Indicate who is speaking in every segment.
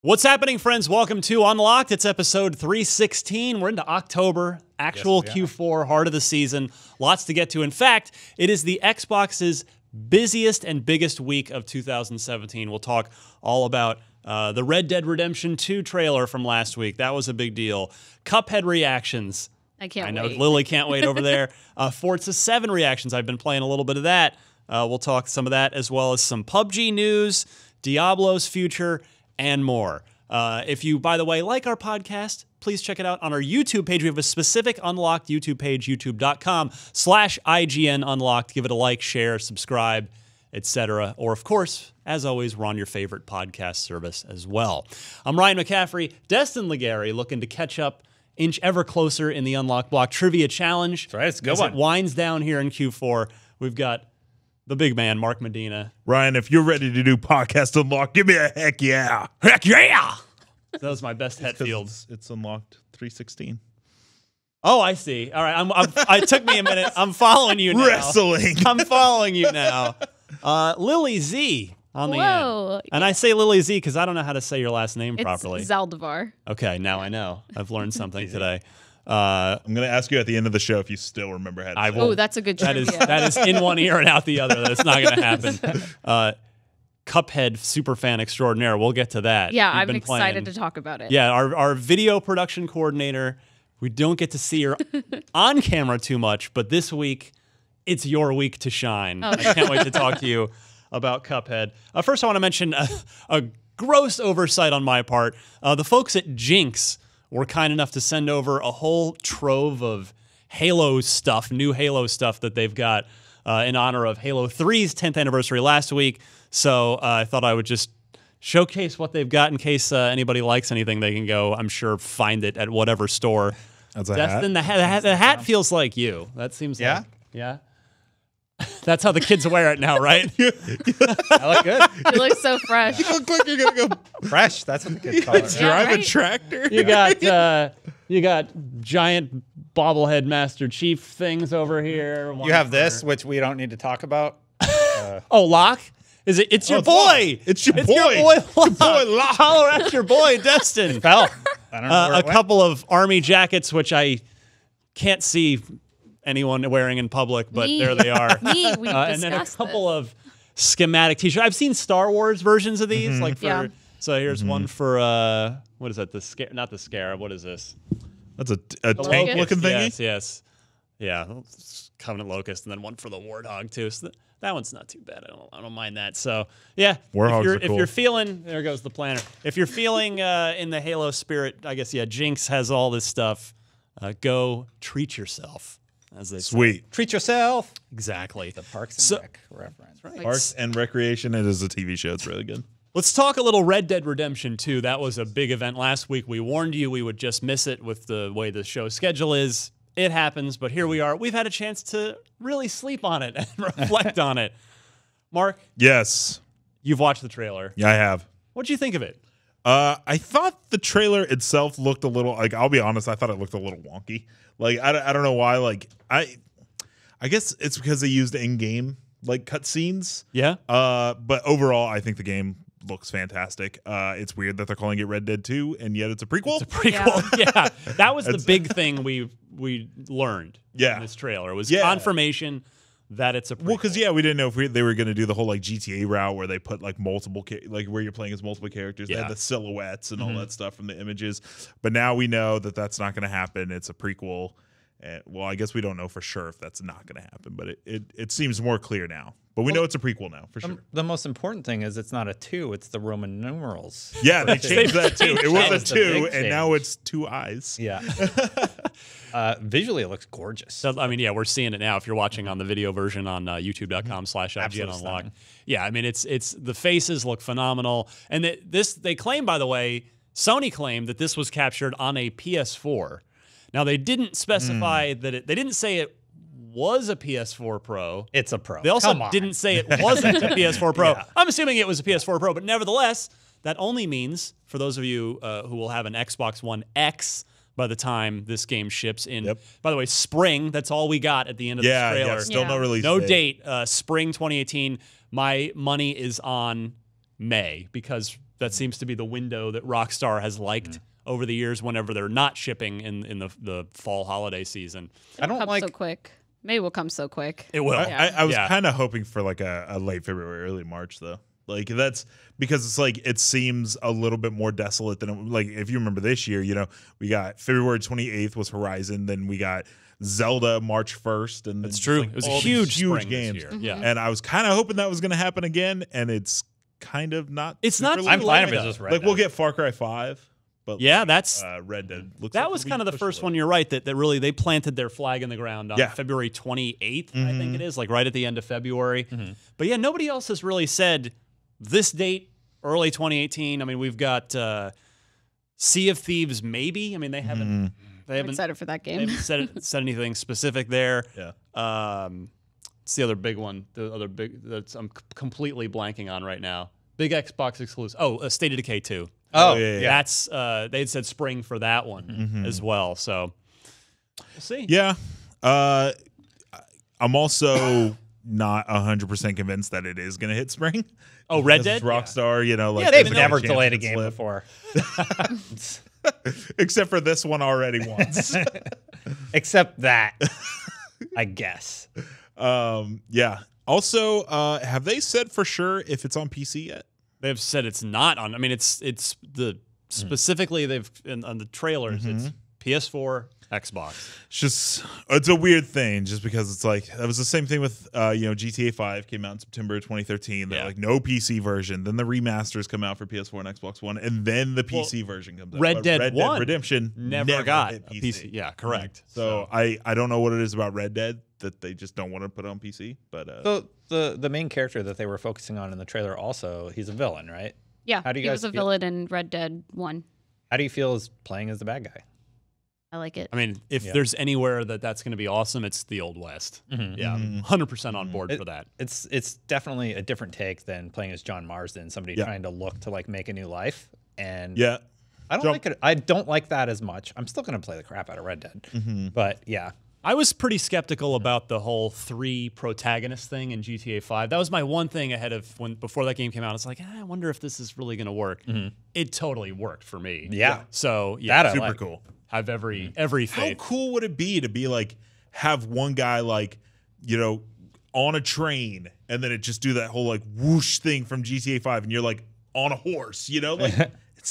Speaker 1: What's happening, friends? Welcome to Unlocked. It's episode 316. We're into October, actual Q4, heart of the season. Lots to get to. In fact, it is the Xbox's busiest and biggest week of 2017. We'll talk all about the Red Dead Redemption 2 trailer from last week. That was a big deal. Cuphead reactions.
Speaker 2: I can't wait.
Speaker 1: I know Lily can't wait over there. Forza 7 reactions. I've been playing a little bit of that. We'll talk some of that, as well as some PUBG news, Diablo's future, and more. If you, by the way, like our podcast, please check it out on our YouTube page. We have a specific Unlocked YouTube page, youtube.com/IGN Unlocked. Give it a like, share, subscribe, etc. Or, of course, as always, we're on your favorite podcast service as well. I'm Ryan McCaffrey. Destin Legary looking to catch up, inch ever closer in the Unlocked Block Trivia Challenge.
Speaker 3: That's right, it's a good
Speaker 1: as
Speaker 3: one.
Speaker 1: It winds down here in Q4. We've got the big man, Mark Medina.
Speaker 4: Ryan, if you're ready to do Podcast Unlocked, give me a heck yeah.
Speaker 1: Heck yeah! That was my best Hetfield.
Speaker 4: It's Unlocked 316.
Speaker 1: Oh, I see. All right, it took me a minute. I'm following you now.
Speaker 4: Wrestling.
Speaker 1: I'm following you now. Lily Z on the end. And I say Lily Z because I don't know how to say your last name properly.
Speaker 2: It's Zaldivar.
Speaker 1: Okay, now I know. I've learned something today.
Speaker 4: I'm going to ask you at the end of the show if you still remember how to say it.
Speaker 2: Oh, that's a good trivia.
Speaker 1: That is in one ear and out the other. That's not going to happen. Cuphead superfan extraordinaire. We'll get to that.
Speaker 2: Yeah,
Speaker 1: You've
Speaker 2: I'm
Speaker 1: been
Speaker 2: excited
Speaker 1: playing.
Speaker 2: to talk about it.
Speaker 1: Yeah, our video production coordinator. We don't get to see her on camera too much, but this week, it's your week to shine. I can't wait to talk to you about Cuphead. First, I want to mention a gross oversight on my part. The folks at Jinx were kind enough to send over a whole trove of Halo stuff, new Halo stuff that they've got in honor of Halo 3's 10th anniversary last week. So I thought I would just showcase what they've got in case anybody likes anything. They can go, I'm sure, find it at whatever store.
Speaker 4: That's a
Speaker 1: Destin, hat. The hat feels like you. That seems like... Yeah? That's how the kids wear it now, right?
Speaker 3: I look good.
Speaker 2: You look so fresh.
Speaker 4: You look like you're going to go
Speaker 3: Fresh. That's what the kids call it.
Speaker 4: drive
Speaker 2: right?
Speaker 4: a tractor.
Speaker 1: You got giant bobblehead Master Chief things over here.
Speaker 3: You have this, which we don't need to talk about.
Speaker 1: Oh, Locke? Is it? It's your
Speaker 4: it's
Speaker 1: boy.
Speaker 4: Locke. It's your boy.
Speaker 1: Your boy, Locke.
Speaker 4: Locke.
Speaker 1: Holler at your boy, Destin.
Speaker 3: Fell. I don't know where
Speaker 1: A
Speaker 3: it went.
Speaker 1: couple of army jackets, which I can't see anyone wearing in public, but
Speaker 2: Me.
Speaker 1: there they are.
Speaker 2: Me, we
Speaker 1: And then a
Speaker 2: discussed
Speaker 1: couple of schematic T-shirts. I've seen Star Wars versions of these, like for.
Speaker 2: Yeah.
Speaker 1: So here's one for what is that? Not the Scarab. What is this?
Speaker 4: That's a
Speaker 1: The
Speaker 4: tank
Speaker 1: Locust,
Speaker 4: looking thingy.
Speaker 1: Yes. Yeah, Covenant Locust, and then one for the Warthog too. So that one's not too bad. I don't mind that. So yeah,
Speaker 4: Warthogs are
Speaker 1: if
Speaker 4: cool.
Speaker 1: you're feeling, there goes the planner. If you're feeling in the Halo spirit, I guess Jinx has all this stuff. Go treat yourself, as they say.
Speaker 4: Sweet.
Speaker 3: Treat yourself.
Speaker 1: Exactly.
Speaker 3: The Parks and Rec reference.
Speaker 2: Like,
Speaker 4: Parks and Recreation. It is a TV show. It's really good.
Speaker 1: Let's talk a little Red Dead Redemption 2. That was a big event last week. We warned you we would just miss it with the way the show schedule is. It happens, but here we are. We've had a chance to really sleep on it and reflect on it. Mark,
Speaker 4: Yes.
Speaker 1: you've watched the trailer.
Speaker 4: Yeah, I have.
Speaker 1: What'd you think of it?
Speaker 4: I thought the trailer itself looked a little, like, I'll be honest, I thought it looked a little wonky. Like, I don't know why. Like, I guess it's because they used in-game, like, cutscenes.
Speaker 1: Yeah?
Speaker 4: But overall, I think the game looks fantastic. It's weird that they're calling it Red Dead 2, and yet it's a prequel.
Speaker 1: It's a prequel. Yeah. That was the big thing we learned
Speaker 4: Yeah.
Speaker 1: in this trailer. It was
Speaker 4: Yeah.
Speaker 1: confirmation that it's a prequel.
Speaker 4: Well, because we didn't know if they were going to do the whole like GTA route where they put like multiple, like where you're playing as multiple characters. They
Speaker 1: Yeah.
Speaker 4: had the silhouettes and all that stuff from the images, but now we know that that's not going to happen. It's a prequel. And, well, I guess we don't know for sure if that's not going to happen, but it seems more clear now. But we know it's a prequel now for sure.
Speaker 3: The most important thing is it's not a 2, it's the Roman numerals.
Speaker 4: Yeah, they changed that too. It was
Speaker 3: That
Speaker 4: a
Speaker 3: was the
Speaker 4: 2,
Speaker 3: big
Speaker 4: and
Speaker 3: change.
Speaker 4: now it's 2 eyes.
Speaker 3: Yeah. Visually, it looks gorgeous.
Speaker 1: So, I mean, yeah, we're seeing it now. If you're watching on the video version on youtube.com/IGN
Speaker 3: Absolutely
Speaker 1: Unlocked.
Speaker 3: stunning.
Speaker 1: Yeah, I mean, it's the faces look phenomenal. And they claim, by the way, Sony claimed that this was captured on a PS4. Now, they didn't specify that they didn't say it was a PS4 Pro.
Speaker 3: It's a Pro.
Speaker 1: They also
Speaker 3: Come on.
Speaker 1: didn't say it wasn't a PS4 Pro.
Speaker 3: Yeah.
Speaker 1: I'm assuming it was a PS4 Pro, but nevertheless, that only means, for those of you who will have an Xbox One X by the time this game ships in, by the way, spring, that's all we got at the end of this trailer.
Speaker 4: Yeah, still no release
Speaker 1: No
Speaker 4: date.
Speaker 1: date, spring 2018. My money is on May because That seems to be the window that Rockstar has liked over the years whenever they're not shipping in the fall holiday season.
Speaker 2: I don't come so quick. Maybe will come so quick.
Speaker 1: It will.
Speaker 4: I was kind of hoping for like a late February, early March though. Like that's because it's like it seems a little bit more desolate than like if you remember this year, you know, we got February 28th was Horizon, then we got Zelda March 1st, and
Speaker 1: that's true.
Speaker 4: Like
Speaker 1: it was a huge games
Speaker 4: this year.
Speaker 1: Yeah,
Speaker 4: and I was kind of hoping that was going to happen again, and it's kind of not.
Speaker 1: It's not.
Speaker 3: I'm fine if it's just Red
Speaker 4: Like
Speaker 3: Dead.
Speaker 4: we'll get Far Cry 5. But
Speaker 1: yeah, that's
Speaker 4: Red Dead. Looks
Speaker 1: that
Speaker 4: like
Speaker 1: was kind of the first one. You're right that really they planted their flag in the ground on February 28th. I think it is like right at the end of February. But yeah, nobody else has really said this date, early 2018. I mean, we've got Sea of Thieves, maybe. I mean, they haven't. They haven't.
Speaker 2: I'm excited for that game.
Speaker 1: They haven't said anything specific there.
Speaker 4: Yeah.
Speaker 1: It's the other big one. The other big that's I'm completely blanking on right now. Big Xbox exclusive. Oh, State of Decay 2.
Speaker 3: Oh,
Speaker 4: yeah.
Speaker 1: That's they had said spring for that one as well. So we'll see.
Speaker 4: Yeah. I'm also not 100% convinced that it is going to hit spring.
Speaker 1: Oh, Red Dead?
Speaker 4: Rockstar, you know, like
Speaker 3: Yeah, they've
Speaker 4: there's no
Speaker 3: never
Speaker 4: chance
Speaker 3: delayed a
Speaker 4: it
Speaker 3: game
Speaker 4: slip.
Speaker 3: before.
Speaker 4: Except for this one already once.
Speaker 3: Except that, I guess.
Speaker 4: Yeah. Also, have they said for sure if it's on PC yet?
Speaker 1: They've said it's not on. I mean, it's the specifically they've on the trailers. It's PS4, Xbox.
Speaker 4: It's a weird thing just because it's like that was the same thing with GTA 5 came out in September 2013. They're like no PC version. Then the remasters come out for PS4 and Xbox One, and then the PC version comes out.
Speaker 1: Red Dead 1
Speaker 4: Redemption
Speaker 1: never got
Speaker 4: hit
Speaker 1: a PC. Yeah, correct.
Speaker 4: So I don't know what it is about Red Dead that they just don't want to put on PC. But
Speaker 3: The main character that they were focusing on in the trailer also, he's a villain, right?
Speaker 2: Yeah,
Speaker 3: How do you
Speaker 2: he
Speaker 3: guys
Speaker 2: was a
Speaker 3: feel?
Speaker 2: villain in Red Dead 1.
Speaker 3: How do you feel as playing as the bad guy?
Speaker 2: I like it.
Speaker 1: I mean, if there's anywhere that's going to be awesome, it's the Old West. Yeah, I'm 100% on board for that.
Speaker 3: It's definitely a different take than playing as John Marsden, somebody trying to look to like make a new life. And I don't like it. I don't like that as much. I'm still gonna play the crap out of Red Dead, but yeah.
Speaker 1: I was pretty skeptical about the whole 3 protagonist thing in GTA 5. That was my one thing ahead of before that game came out. It's like, I wonder if this is really going to work. It totally worked for me.
Speaker 3: Yeah.
Speaker 1: So yeah,
Speaker 3: That I
Speaker 4: super
Speaker 3: like.
Speaker 4: cool.
Speaker 1: have every
Speaker 4: How
Speaker 1: faith.
Speaker 4: cool would it be to be like have one guy like, you know, on a train and then it just do that whole like whoosh thing from GTA 5 and you're like on a horse, you know? Like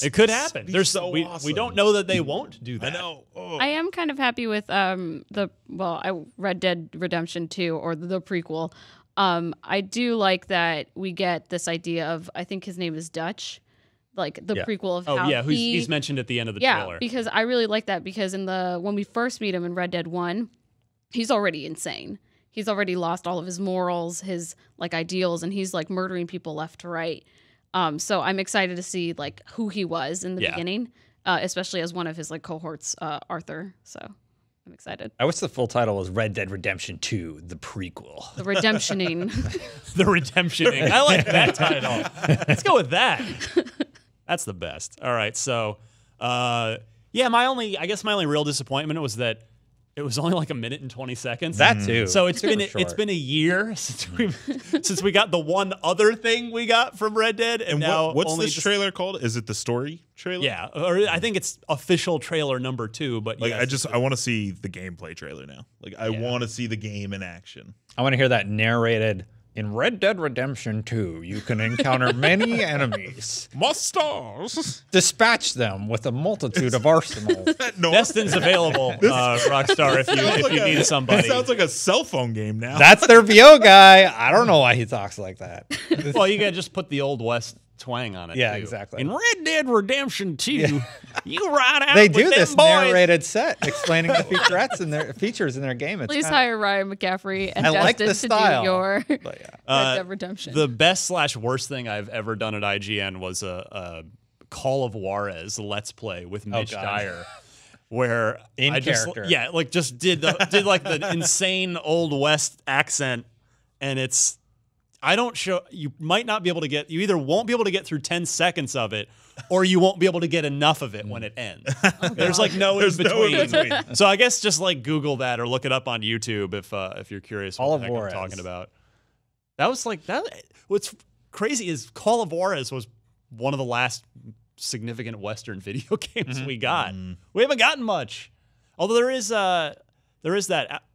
Speaker 1: It could happen.
Speaker 4: be
Speaker 1: There's
Speaker 4: so
Speaker 1: we
Speaker 4: awesome.
Speaker 1: don't know that they won't do that.
Speaker 4: I know. Oh.
Speaker 2: I am kind of happy with Red Dead Redemption 2 or the prequel. I do like that we get this idea of, I think his name is Dutch, like the prequel of how
Speaker 1: he's mentioned at the end of the trailer.
Speaker 2: Because I really like that because when we first meet him in Red Dead 1, he's already insane. He's already lost all of his morals, his like ideals, and he's like murdering people left to right. So I'm excited to see like who he was in the beginning, especially as one of his like cohorts, Arthur. So I'm excited.
Speaker 3: I wish the full title was Red Dead Redemption 2, the prequel.
Speaker 2: The redemptioning.
Speaker 1: The redemptioning. I like that title. Let's go with that. That's the best. All right. So, my only real disappointment was that it was only like a minute and 20 seconds.
Speaker 3: That too.
Speaker 1: So it's
Speaker 3: Super
Speaker 1: been a year since we got the one other thing we got from Red Dead, and now
Speaker 4: what's
Speaker 1: only
Speaker 4: this trailer called? Is it the story trailer?
Speaker 1: Yeah, or I think it's official trailer number 2. But
Speaker 4: Like
Speaker 1: yes,
Speaker 4: I want to see the gameplay trailer now. Like I want to see the game in action.
Speaker 3: I want to hear that narrated. In Red Dead Redemption 2, you can encounter many enemies.
Speaker 4: Monsters.
Speaker 3: Dispatch them with a multitude of arsenals.
Speaker 4: No,
Speaker 1: Destin's available, Rockstar, if you need somebody.
Speaker 4: It sounds like a cell phone game now.
Speaker 3: That's their VO guy. I don't know why he talks like that.
Speaker 1: Well, you gotta just put the Old West twang on it.
Speaker 3: Yeah,
Speaker 1: too.
Speaker 3: exactly.
Speaker 1: In Red Dead Redemption 2, you ride out
Speaker 3: They
Speaker 1: with
Speaker 3: do
Speaker 1: them
Speaker 3: this
Speaker 1: boys.
Speaker 3: narrated set explaining the features in their game. It's
Speaker 2: Please
Speaker 3: kinda-
Speaker 2: hire Ryan McCaffrey and
Speaker 3: I like
Speaker 2: Destin
Speaker 3: the style,
Speaker 2: to do your Red
Speaker 3: but yeah.
Speaker 2: Dead Redemption.
Speaker 1: The best / worst thing I've ever done at IGN was a Call of Juarez Let's Play with Mitch
Speaker 3: God.
Speaker 1: Dyer. Where
Speaker 3: In
Speaker 1: I just
Speaker 3: character.
Speaker 1: just did like the insane Old West accent, and it's you might not be able to get, you either won't be able to get through 10 seconds of it, or you won't be able to get enough of it when it ends. There's like no in between. So I guess just like Google that or look it up on YouTube if you're curious
Speaker 3: Call
Speaker 1: what
Speaker 3: of
Speaker 1: the heck I'm
Speaker 3: Juarez.
Speaker 1: talking about. That was like that. What's crazy is Call of Juarez was one of the last significant Western video games we got. We haven't gotten much, although there is that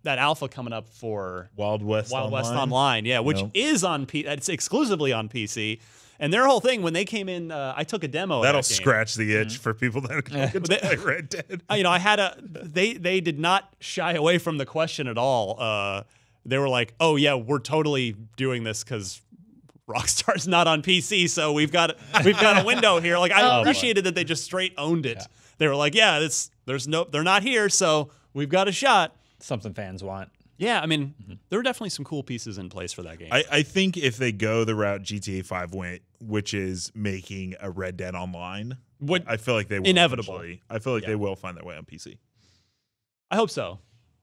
Speaker 1: alpha coming up for
Speaker 4: Wild West
Speaker 1: Online, yeah, which is on it's exclusively on PC. And their whole thing when they came in, I took a demo.
Speaker 4: That'll
Speaker 1: of that game.
Speaker 4: scratch the itch for people that can play Red Dead.
Speaker 1: They did not shy away from the question at all. They were like, "Oh yeah, we're totally doing this because Rockstar's not on PC, so we've got a window here." Like I appreciated that they just straight owned it. Yeah. They were like, "Yeah, they're not here, so we've got a shot."
Speaker 3: Something fans want.
Speaker 1: Yeah, I mean, there were definitely some cool pieces in place for that game.
Speaker 4: I think if they go the route GTA 5 went, which is making a Red Dead Online, I feel like they will.
Speaker 1: Inevitable.
Speaker 4: I feel like they will find their way on PC.
Speaker 1: I hope so.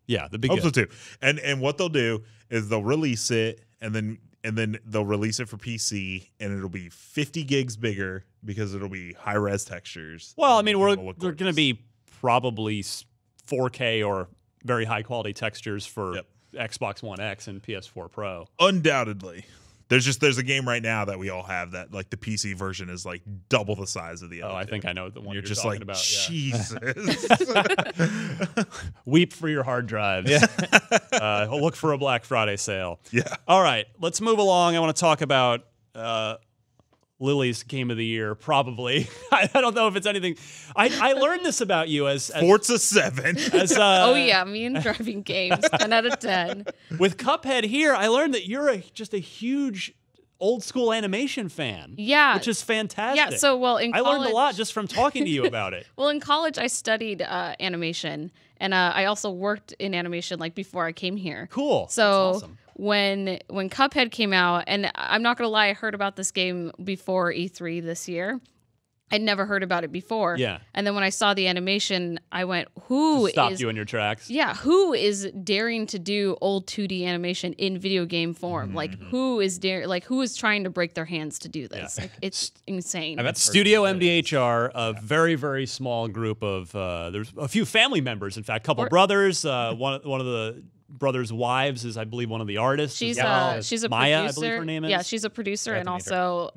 Speaker 1: Yeah, the big.
Speaker 4: Hope so too. And what they'll do is they'll release it, and then they'll release it for PC, and it'll be 50 gigs bigger because it'll be high res textures.
Speaker 1: Well, I mean, they're going to be probably 4K or very high quality textures for Xbox One X and PS4 Pro.
Speaker 4: Undoubtedly. There's a game right now that we all have that like the PC version is like double the size of the other.
Speaker 1: I think I know the one you're
Speaker 4: just
Speaker 1: talking
Speaker 4: like,
Speaker 1: about.
Speaker 4: Jesus.
Speaker 1: Weep for your hard drives. Yeah. Look for a Black Friday sale.
Speaker 4: Yeah.
Speaker 1: All right, let's move along. I want to talk about Lily's game of the year, probably. I don't know if it's anything. I learned this about you as
Speaker 4: Forza 7.
Speaker 2: Oh yeah, me and driving games, 10 out of 10.
Speaker 1: With Cuphead here, I learned that you're just a huge old school animation fan.
Speaker 2: Yeah,
Speaker 1: which is fantastic.
Speaker 2: Yeah, so in college,
Speaker 1: I learned a lot just from talking to you about it.
Speaker 2: Well, in college, I studied animation, and I also worked in animation like before I came here.
Speaker 1: Cool.
Speaker 2: So.
Speaker 1: That's awesome.
Speaker 2: When Cuphead came out, and I'm not gonna lie, I heard about this game before E3 this year. I'd never heard about it before.
Speaker 1: Yeah.
Speaker 2: And then when I saw the animation, I went, "Who
Speaker 1: stopped you in your tracks?"
Speaker 2: Yeah. Who is daring to do old 2D animation in video game form? Like who is who is trying to break their hands to do this? Yeah. Like it's insane.
Speaker 1: Studio MDHR, a very, very small group of there's a few family members, in fact, a couple brothers. One of the brothers' wives is, I believe, one of the artists.
Speaker 2: She's a
Speaker 1: Maya,
Speaker 2: producer.
Speaker 1: I believe her name is.
Speaker 2: Yeah, she's a producer, and also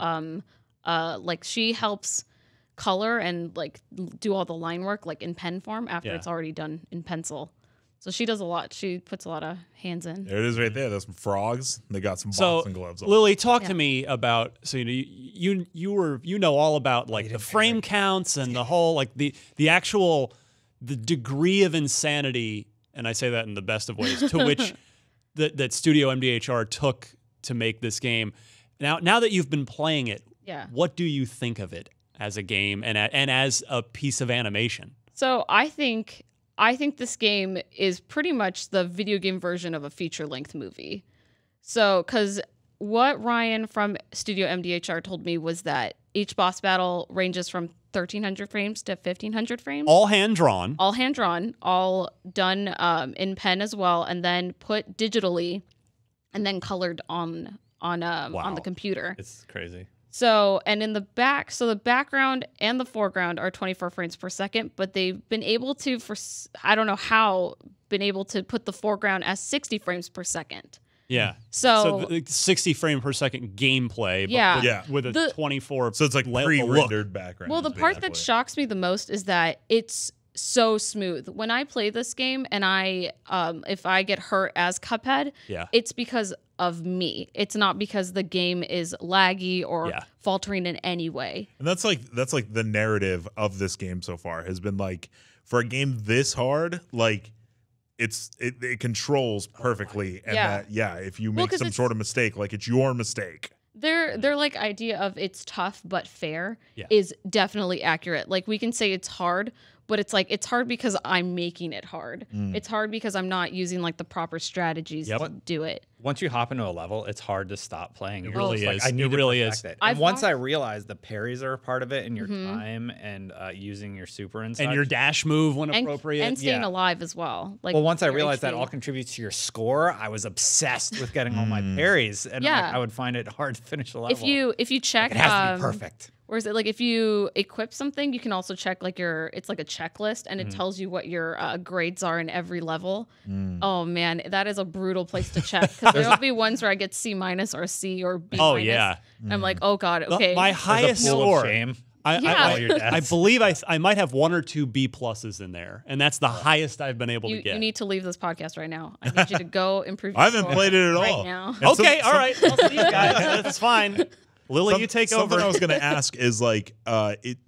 Speaker 2: like she helps color and like do all the line work like in pen form after it's already done in pencil. So she does a lot. She puts a lot of hands in.
Speaker 4: There it is right there. There's some frogs. They got some boxing gloves on.
Speaker 1: Lily, talk to me about, so you know all about like the frame counts and the whole like the degree of insanity, and I say that in the best of ways, to which that Studio MDHR took to make this game. Now that you've been playing it, what do you think of it as a game and as a piece of animation?
Speaker 2: So I think this game is pretty much the video game version of a feature-length movie. So, because what Ryan from Studio MDHR told me was that each boss battle ranges from 1,300 frames to 1,500 frames.
Speaker 1: All hand-drawn.
Speaker 2: All hand-drawn, all done in pen as well, and then put digitally and then colored on the computer.
Speaker 3: It's crazy.
Speaker 2: So, and in the background and the foreground are 24 frames per second, but they've been able to, I don't know how, been able to put the foreground as 60 frames per second.
Speaker 1: Yeah.
Speaker 2: So
Speaker 1: 60 frame per second gameplay, but with a 24.
Speaker 4: So it's like pre-rendered background.
Speaker 2: Well, the part that shocks me the most is that it's so smooth. When I play this game and if I get hurt as Cuphead, it's because of me. It's not because the game is laggy or faltering in any way.
Speaker 4: And that's like the narrative of this game so far has been like, for a game this hard, like it controls perfectly, and that if you make some sort of mistake, like it's your mistake.
Speaker 2: Their like idea of it's tough but fair is definitely accurate. Like we can say it's hard, but it's like it's hard because I'm making it hard. It's hard because I'm not using like the proper strategies to do it.
Speaker 3: Once you hop into a level, it's hard to stop playing.
Speaker 1: It really is.
Speaker 3: Like, I need to perfect it. And once I realized the parries are a part of it, and your time and using your super and such.
Speaker 1: And your dash move when appropriate.
Speaker 2: And staying alive as well. Like,
Speaker 3: well, once I realized that all contributes to your score, I was obsessed with getting all my parries. And I would find it hard to finish the level.
Speaker 2: If you check,
Speaker 3: it has to be perfect.
Speaker 2: Or is it like if you equip something, you can also check like it's like a checklist, and it tells you what your grades are in every level. Oh man, that is a brutal place to check because There'll be ones where I get C- or a C or B-.
Speaker 1: Oh yeah.
Speaker 2: I'm like, oh god, okay.
Speaker 1: My highest score.
Speaker 3: Shame.
Speaker 1: I believe I might have 1 or 2 B pluses in there, and that's the highest I've been able to get.
Speaker 2: You need to leave this podcast right now. I need you to go improve.
Speaker 4: I haven't played it at all
Speaker 2: right now.
Speaker 1: Okay, all right. I'll see you guys. That's fine. Lily, you take over.
Speaker 4: Something I was going to ask is like,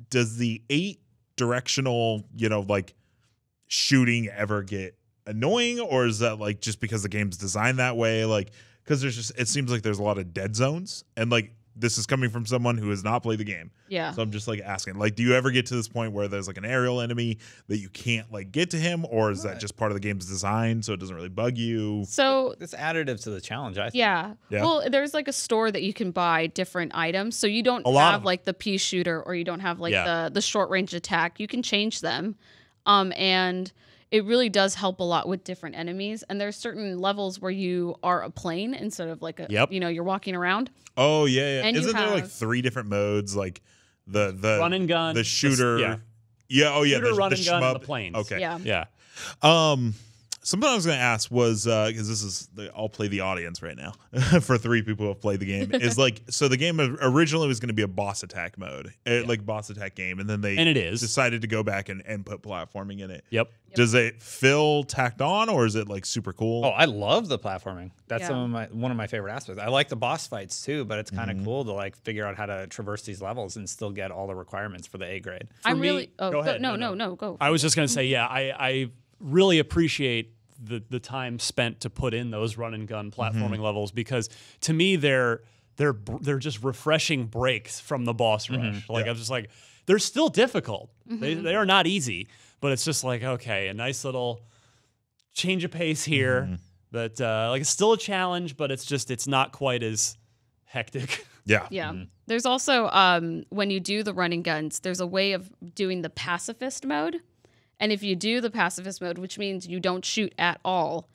Speaker 4: does the 8 directional, like shooting ever get annoying, or is that like just because the game's designed that way? Like, because it seems like there's a lot of dead zones, and like. This is coming from someone who has not played the game.
Speaker 2: Yeah.
Speaker 4: So I'm just like asking, like, do you ever get to this point where there's like an aerial enemy that you can't like get to him, or is that just part of the game's design so it doesn't really bug you?
Speaker 2: So
Speaker 3: it's additive to the challenge, I think.
Speaker 2: Yeah. Well, there's like a store that you can buy different items. So you don't have like the pea shooter, or you don't have like the short range attack. You can change them. And it really does help a lot with different enemies. And there's certain levels where you are a plane instead of like you're walking around.
Speaker 4: Oh yeah.
Speaker 2: And
Speaker 4: isn't there like 3 different modes, like the
Speaker 1: run and gun,
Speaker 4: the shooter,
Speaker 1: shooter, run
Speaker 4: the
Speaker 1: and gun,
Speaker 4: shmup.
Speaker 1: and the planes.
Speaker 4: Okay,
Speaker 1: yeah.
Speaker 4: Something I was going to ask was because this is I'll play the audience right now for 3 people who have played the game. Is like, so the game originally was going to be a boss attack mode, like boss attack game, and then they decided to go back and put platforming in it.
Speaker 1: Yep.
Speaker 4: Does it feel tacked on, or is it like super cool?
Speaker 3: Oh, I love the platforming. That's one of my favorite aspects. I like the boss fights too, but it's kind of cool to like figure out how to traverse these levels and still get all the requirements for the A grade.
Speaker 2: Go ahead. Go.
Speaker 1: I was just going to say, I really appreciate the time spent to put in those run and gun platforming levels, because to me they're just refreshing breaks from the boss rush. Like I'm just like, they're still difficult. They are not easy, but it's just like, okay, a nice little change of pace here. That like it's still a challenge, but it's not quite as hectic.
Speaker 2: Yeah. There's also when you do the running guns, there's a way of doing the pacifist mode. And if you do the pacifist mode, which means you don't shoot at all,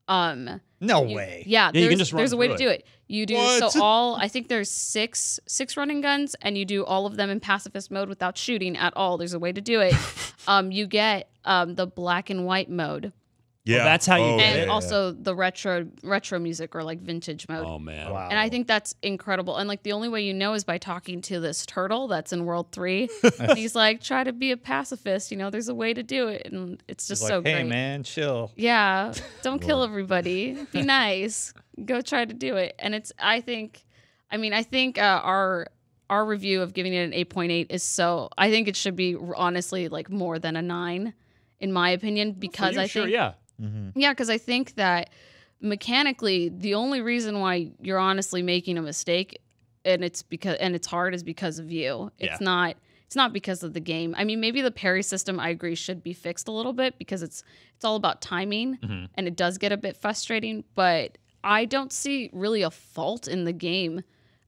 Speaker 3: no way.
Speaker 2: Yeah,
Speaker 1: you can just run
Speaker 2: there's a way
Speaker 1: through
Speaker 2: to do it. You do I think there's six running guns, and you do all of them in pacifist mode without shooting at all. There's a way to do it. You get the black and white mode.
Speaker 1: Yeah, that's how you get it.
Speaker 2: And also the retro music, or like vintage mode.
Speaker 1: Oh man.
Speaker 2: Wow. And I think that's incredible. And like the only way you know is by talking to this turtle that's in World 3. And he's like, try to be a pacifist, there's a way to do it. And it's just so great.
Speaker 3: Hey man, chill.
Speaker 2: Yeah. Don't kill everybody. Be nice. Go try to do it. And I think our review of giving it an 8.8 is I think it should be honestly like more than a 9 in my opinion, because because I think that mechanically the only reason why you're honestly making a mistake and it's hard is because of you. It's not because of the game. I mean, maybe the parry system, I agree, should be fixed a little bit, because it's all about timing, and it does get a bit frustrating, but I don't see really a fault in the game.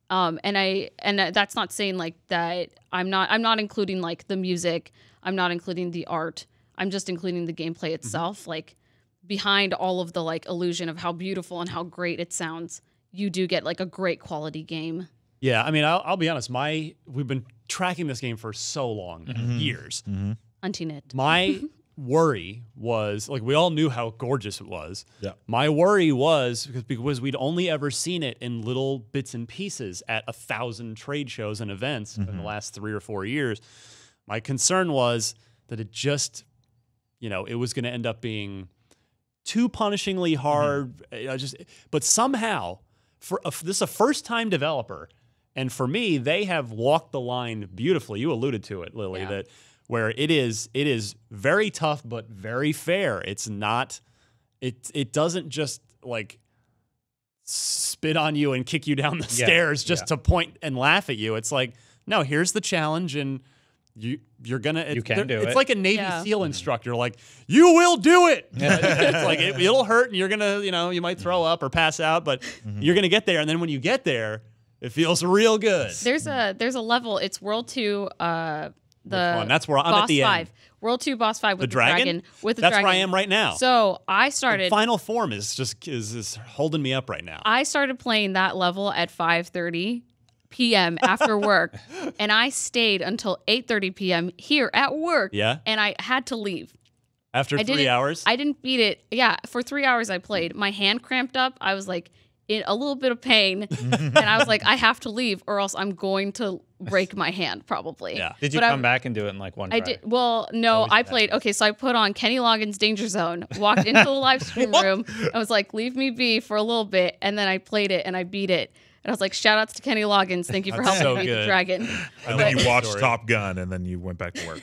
Speaker 2: And that's not saying like that I'm not including like the music, I'm not including the art. I'm just including the gameplay itself. Like behind all of the like illusion of how beautiful and how great it sounds, you do get like a great quality game.
Speaker 1: Yeah, I mean, I'll be honest. We've been tracking this game for so long, years.
Speaker 2: Untinit.
Speaker 1: My worry was, like, we all knew how gorgeous it was.
Speaker 4: Yeah.
Speaker 1: My worry was because we'd only ever seen it in little bits and pieces at 1,000 trade shows and events in the last 3 or 4 years. My concern was that it just, it was going to end up being too punishingly hard. But somehow, this is a first-time developer, and for me, they have walked the line beautifully. You alluded to it, Lily, that where it is very tough but very fair. It's not. It doesn't just like spit on you and kick you down the stairs just to point and laugh at you. It's like, no, here's the challenge, and you're gonna.
Speaker 3: You can do it.
Speaker 1: It's like a Navy SEAL instructor, like, you will do it. It's like it'll hurt, and you're gonna, you might throw up or pass out, but you're gonna get there. And then when you get there, it feels real good.
Speaker 2: There's a level. It's World 2.
Speaker 1: That's where I'm at the
Speaker 2: 5.
Speaker 1: end.
Speaker 2: World 2 boss 5 with the dragon.
Speaker 1: That's where I am right now.
Speaker 2: So I started.
Speaker 1: The final form is just is holding me up right now.
Speaker 2: I started playing that level at 5:30 p.m. after work, and I stayed until 8:30 p.m. here at work.
Speaker 1: Yeah.
Speaker 2: And I had to leave.
Speaker 1: After 3 hours?
Speaker 2: I didn't beat it. Yeah, for 3 hours I played. My hand cramped up. I was like, in a little bit of pain, and I was like, I have to leave, or else I'm going to break my hand probably.
Speaker 1: Yeah.
Speaker 3: Did you come back and do it in like one try?
Speaker 2: I did. Well, no, I played. Okay, so I put on Kenny Loggins' Danger Zone, walked into the live stream room. I was like, leave me be for a little bit, and then I played it and I beat it. And I was like, shout outs to Kenny Loggins. Thank you for helping me beat the dragon.
Speaker 4: And then you watched Top Gun, and then you went back to work.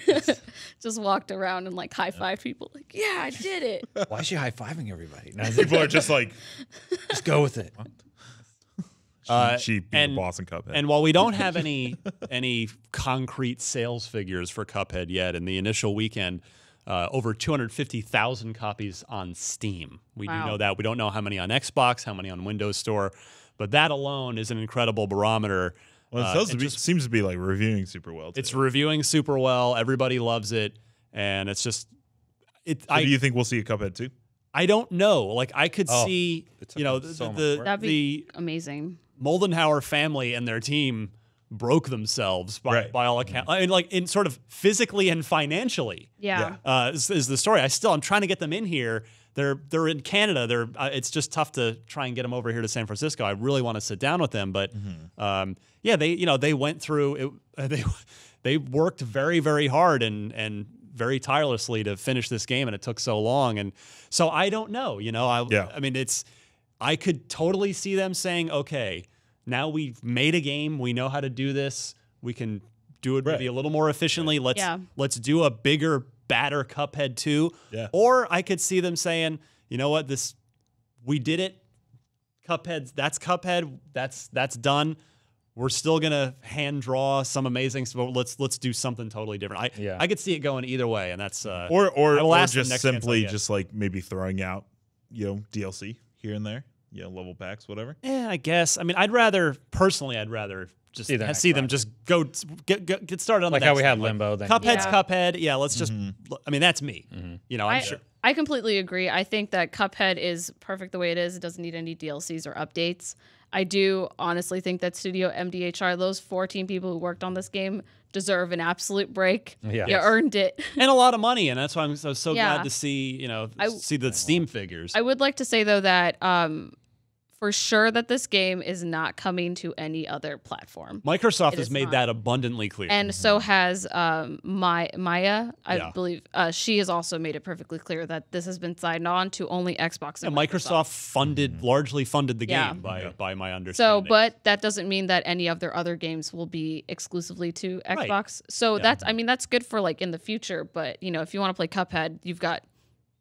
Speaker 2: Just walked around and like high-fived people. Like, yeah, I did it.
Speaker 3: Why is she high-fiving everybody?
Speaker 4: People are just like,
Speaker 3: just go with it.
Speaker 4: She beat the boss in Cuphead.
Speaker 1: And while we don't have any concrete sales figures for Cuphead yet, in the initial weekend, over 250,000 copies on Steam. We do know that. We don't know how many on Xbox, how many on Windows Store, but that alone is an incredible barometer.
Speaker 4: Well, it seems to be like reviewing super well, too.
Speaker 1: It's reviewing super well. Everybody loves it, and it's just...
Speaker 4: do you think we'll see a Cuphead 2?
Speaker 1: I don't know. Like, I could see,
Speaker 2: That'd be amazing.
Speaker 1: Moldenhauer family and their team broke themselves by all accounts. I mean, like, in sort of physically and financially.
Speaker 2: Yeah.
Speaker 1: Is the story. I'm trying to get them in here. They're in Canada. It's just tough to try and get them over here to San Francisco. I really want to sit down with them, but they went through it. They worked very, very hard and very tirelessly to finish this game, and it took so long. And so I don't know. I mean, I could totally see them saying, okay, now we've made a game. We know how to do this. We can do it maybe a little more efficiently. Let's do a bigger, badder Cuphead 2. Yeah. Or I could see them saying, you know what, we did it. That's Cuphead. That's done. We're still gonna hand draw some amazing stuff. Let's do something totally different. I could see it going either way, and that's
Speaker 4: or just simply just like maybe throwing out DLC here and there. Level packs, whatever.
Speaker 1: Yeah, I guess. I mean, I'd rather just see them just go get started on
Speaker 3: like
Speaker 1: the
Speaker 3: how
Speaker 1: next
Speaker 3: we had
Speaker 1: thing.
Speaker 3: Limbo.
Speaker 1: Like, Cuphead's Cuphead. Yeah, let's just. I mean, that's me. I'm sure.
Speaker 2: I completely agree. I think that Cuphead is perfect the way it is. It doesn't need any DLCs or updates. I do honestly think that Studio MDHR, those 14 people who worked on this game, deserve an absolute break. Yeah. You earned it.
Speaker 1: And a lot of money, and that's why I'm so glad to see, see the Steam figures.
Speaker 2: I would like to say, though, that for sure that this game is not coming to any other platform.
Speaker 1: Microsoft has made that abundantly clear.
Speaker 2: And so has Maya, I believe. She has also made it perfectly clear that this has been signed on to only Xbox and
Speaker 1: Microsoft largely funded the game by my understanding.
Speaker 2: So, but that doesn't mean that any of their other games will be exclusively to Xbox. Right. So that's good for like in the future. But, if you want to play Cuphead, you've got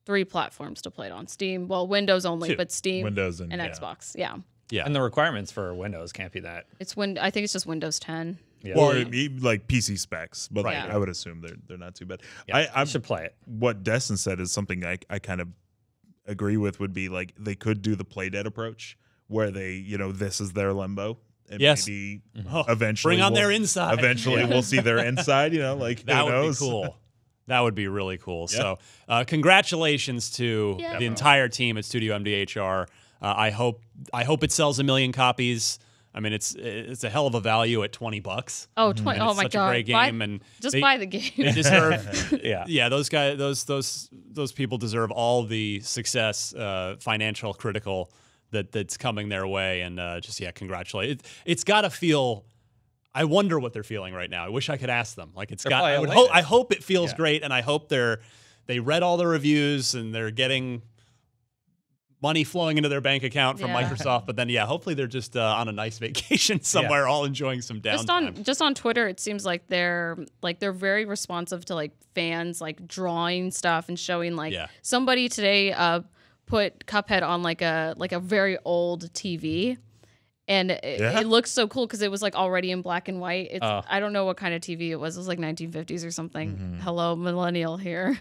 Speaker 2: 3 platforms to play it on. Steam, well, Windows only, but Steam,
Speaker 4: Windows and
Speaker 2: Xbox. Yeah.
Speaker 3: And the requirements for Windows can't be that.
Speaker 2: I think it's just Windows 10.
Speaker 4: Yeah. Well, like PC specs, but I would assume they're not too bad.
Speaker 3: Yeah, I should play it.
Speaker 4: What Destin said is something I kind of agree with. Would be like they could do the Playdead approach where they this is their Limbo. And maybe eventually
Speaker 1: bring on their inside.
Speaker 4: Eventually we'll see their inside. Like
Speaker 1: that
Speaker 4: would
Speaker 1: be cool. That would be really cool. Yeah. So congratulations to the entire team at Studio MDHR. I hope it sells 1 million copies. I mean, it's a hell of a value at $20.
Speaker 2: Oh, 20! Oh my
Speaker 1: such
Speaker 2: God!
Speaker 1: A great game, and
Speaker 2: buy the game.
Speaker 1: They deserve. Those guys, those people deserve all the success, financial, critical that's coming their way, and congratulate. It's got to feel. I wonder what they're feeling right now. I wish I could ask them. Like I hope it feels great, and I hope they read all the reviews and they're getting money flowing into their bank account from Microsoft. But then hopefully they're just on a nice vacation somewhere, all enjoying some downtime.
Speaker 2: Just on Twitter, it seems like they're very responsive to like fans like drawing stuff and showing somebody today put Cuphead on like a very old TV. And it looks so cool because it was like already in black and white. I don't know what kind of TV it was. It was like 1950s or something. Hello, millennial here.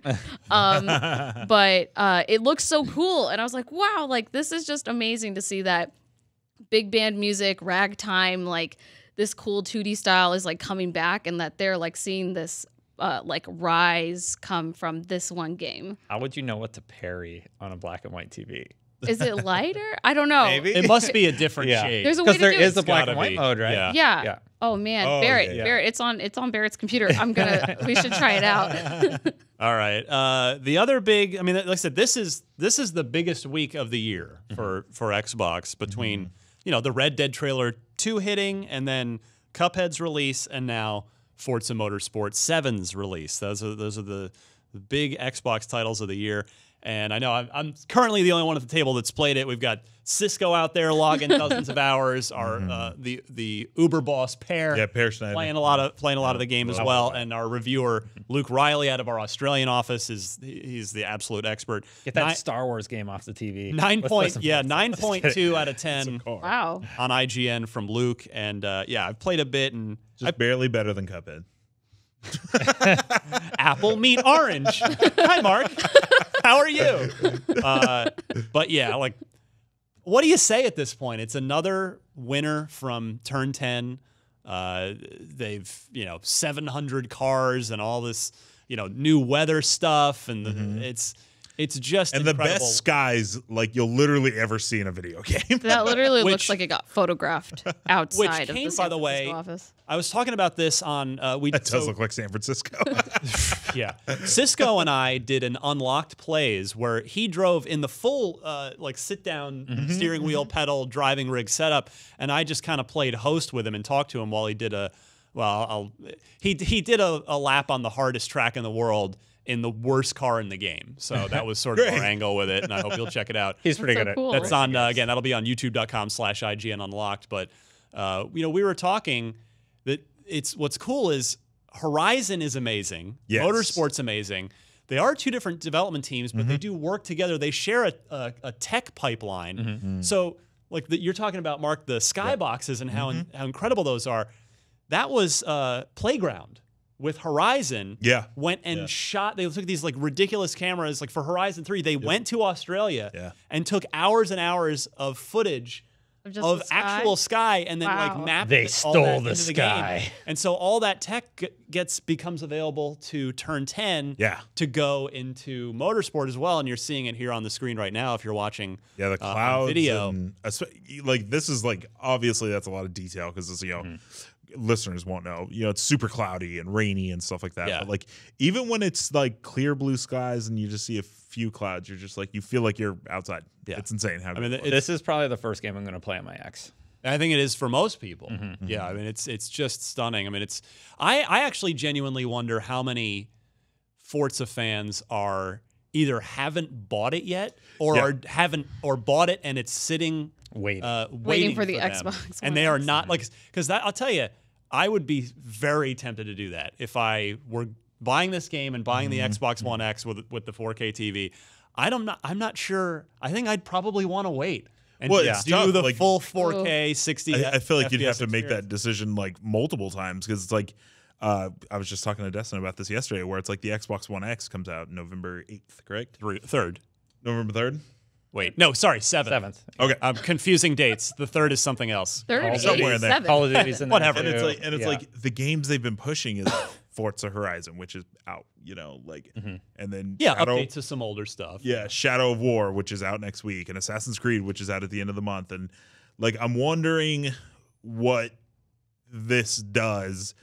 Speaker 2: But it looks so cool. And I was like, wow, like this is just amazing to see that big band music, ragtime, like this cool 2D style is like coming back, and that they're like seeing this like rise come from this one game.
Speaker 3: How would you know what to parry on a black and white TV?
Speaker 2: Is it lighter? I don't know.
Speaker 3: Maybe.
Speaker 1: It must be a different shade.
Speaker 2: There's a way to do it.
Speaker 3: Because there is a black and white mode, right?
Speaker 2: Yeah. Oh man,
Speaker 4: Oh,
Speaker 2: Barrett,
Speaker 4: yeah.
Speaker 2: Barrett, it's on Barrett's computer. We should try it out.
Speaker 1: All right. The other big, I mean, like I said, this is the biggest week of the year for Xbox between the Red Dead trailer 2 hitting and then Cuphead's release and now Forza Motorsport 7's release. Those are the big Xbox titles of the year. And I know I'm currently the only one at the table that's played it. We've got Cisco out there logging dozens of hours. Our the Uber boss Pear,
Speaker 4: Pear Schneider,
Speaker 1: playing a lot of the game as well. And our reviewer Luke Riley out of our Australian office he's the absolute expert.
Speaker 3: Get that Star Wars game off the TV.
Speaker 1: 9.2 out of 10.
Speaker 2: Wow.
Speaker 1: On IGN from Luke, and I've played a bit and
Speaker 4: just barely better than Cuphead.
Speaker 1: Apple meet orange. Hi, Mark. How are you? But yeah, like, what do you say at this point? It's another winner from Turn 10. They've 700 cars and all this new weather stuff, and it's just
Speaker 4: and
Speaker 1: incredible.
Speaker 4: The best skies like you'll literally ever see in a video game.
Speaker 2: That literally looks like it got photographed outside of the San Francisco office.
Speaker 1: I was talking about this on
Speaker 4: That does look like San Francisco.
Speaker 1: Yeah, Cisco and I did an Unlocked Plays where he drove in the full sit down steering wheel pedal driving rig setup, and I just kind of played host with him and talked to him while he did he did a lap on the hardest track in the world in the worst car in the game. So that was sort of our angle with it, and I hope you'll check it out.
Speaker 3: He's pretty good at it.
Speaker 1: That's on, again, that'll be on youtube.com/IGN Unlocked. But, we were talking that what's cool is Horizon is amazing.
Speaker 4: Yes.
Speaker 1: Motorsport's amazing. They are two different development teams, but they do work together. They share a tech pipeline. So, like you're talking about, Mark, the skyboxes and how incredible those are. That was Playground. With Horizon, went and shot. They took these like ridiculous cameras, like for Horizon 3. They went to Australia and took hours and hours of footage of actual sky, and then like mapped.
Speaker 3: They stole
Speaker 1: the
Speaker 3: sky,
Speaker 1: game. And so all that tech becomes available to Turn 10 to go into Motorsport as well. And you're seeing it here on the screen right now if you're watching.
Speaker 4: Yeah, the clouds
Speaker 1: video.
Speaker 4: And, like this is like obviously that's a lot of detail because it's listeners won't know, it's super cloudy and rainy and stuff like that.
Speaker 1: Yeah.
Speaker 4: But like even when it's like clear blue skies and you just see a few clouds, you're just like you feel like you're outside. Yeah, it's insane. How
Speaker 3: this is probably the first game I'm going to play on my X.
Speaker 1: I think it is for most people. Yeah, I mean it's just stunning. I mean I actually genuinely wonder how many Forza fans are either haven't bought it yet or or bought it and it's sitting waiting
Speaker 2: for the
Speaker 1: them.
Speaker 2: Xbox,
Speaker 1: and they are not like because I'll tell you, I would be very tempted to do that if I were buying this game and buying the Xbox One X with the 4K TV. I'm not sure. I think I'd probably want to wait and do the full 4K 60.
Speaker 4: I feel like
Speaker 1: FPS
Speaker 4: you'd have to make
Speaker 1: experience.
Speaker 4: that decision like multiple times because it's like I was just talking to Destin about this yesterday, where it's like the Xbox One X comes out November 8th, correct?
Speaker 1: 3rd.
Speaker 4: November 3rd.
Speaker 1: Wait, no, sorry, 7th.
Speaker 4: Okay,
Speaker 1: I'm confusing dates. The 3rd is something else.
Speaker 2: 3rd,
Speaker 4: somewhere in there.
Speaker 3: Call of Duty's in there.
Speaker 1: Whatever.
Speaker 4: And it's like the games they've been pushing is Forza Horizon, which is out, and then
Speaker 1: updates to some older stuff.
Speaker 4: Yeah, Shadow of War, which is out next week, and Assassin's Creed, which is out at the end of the month, and like I'm wondering what this does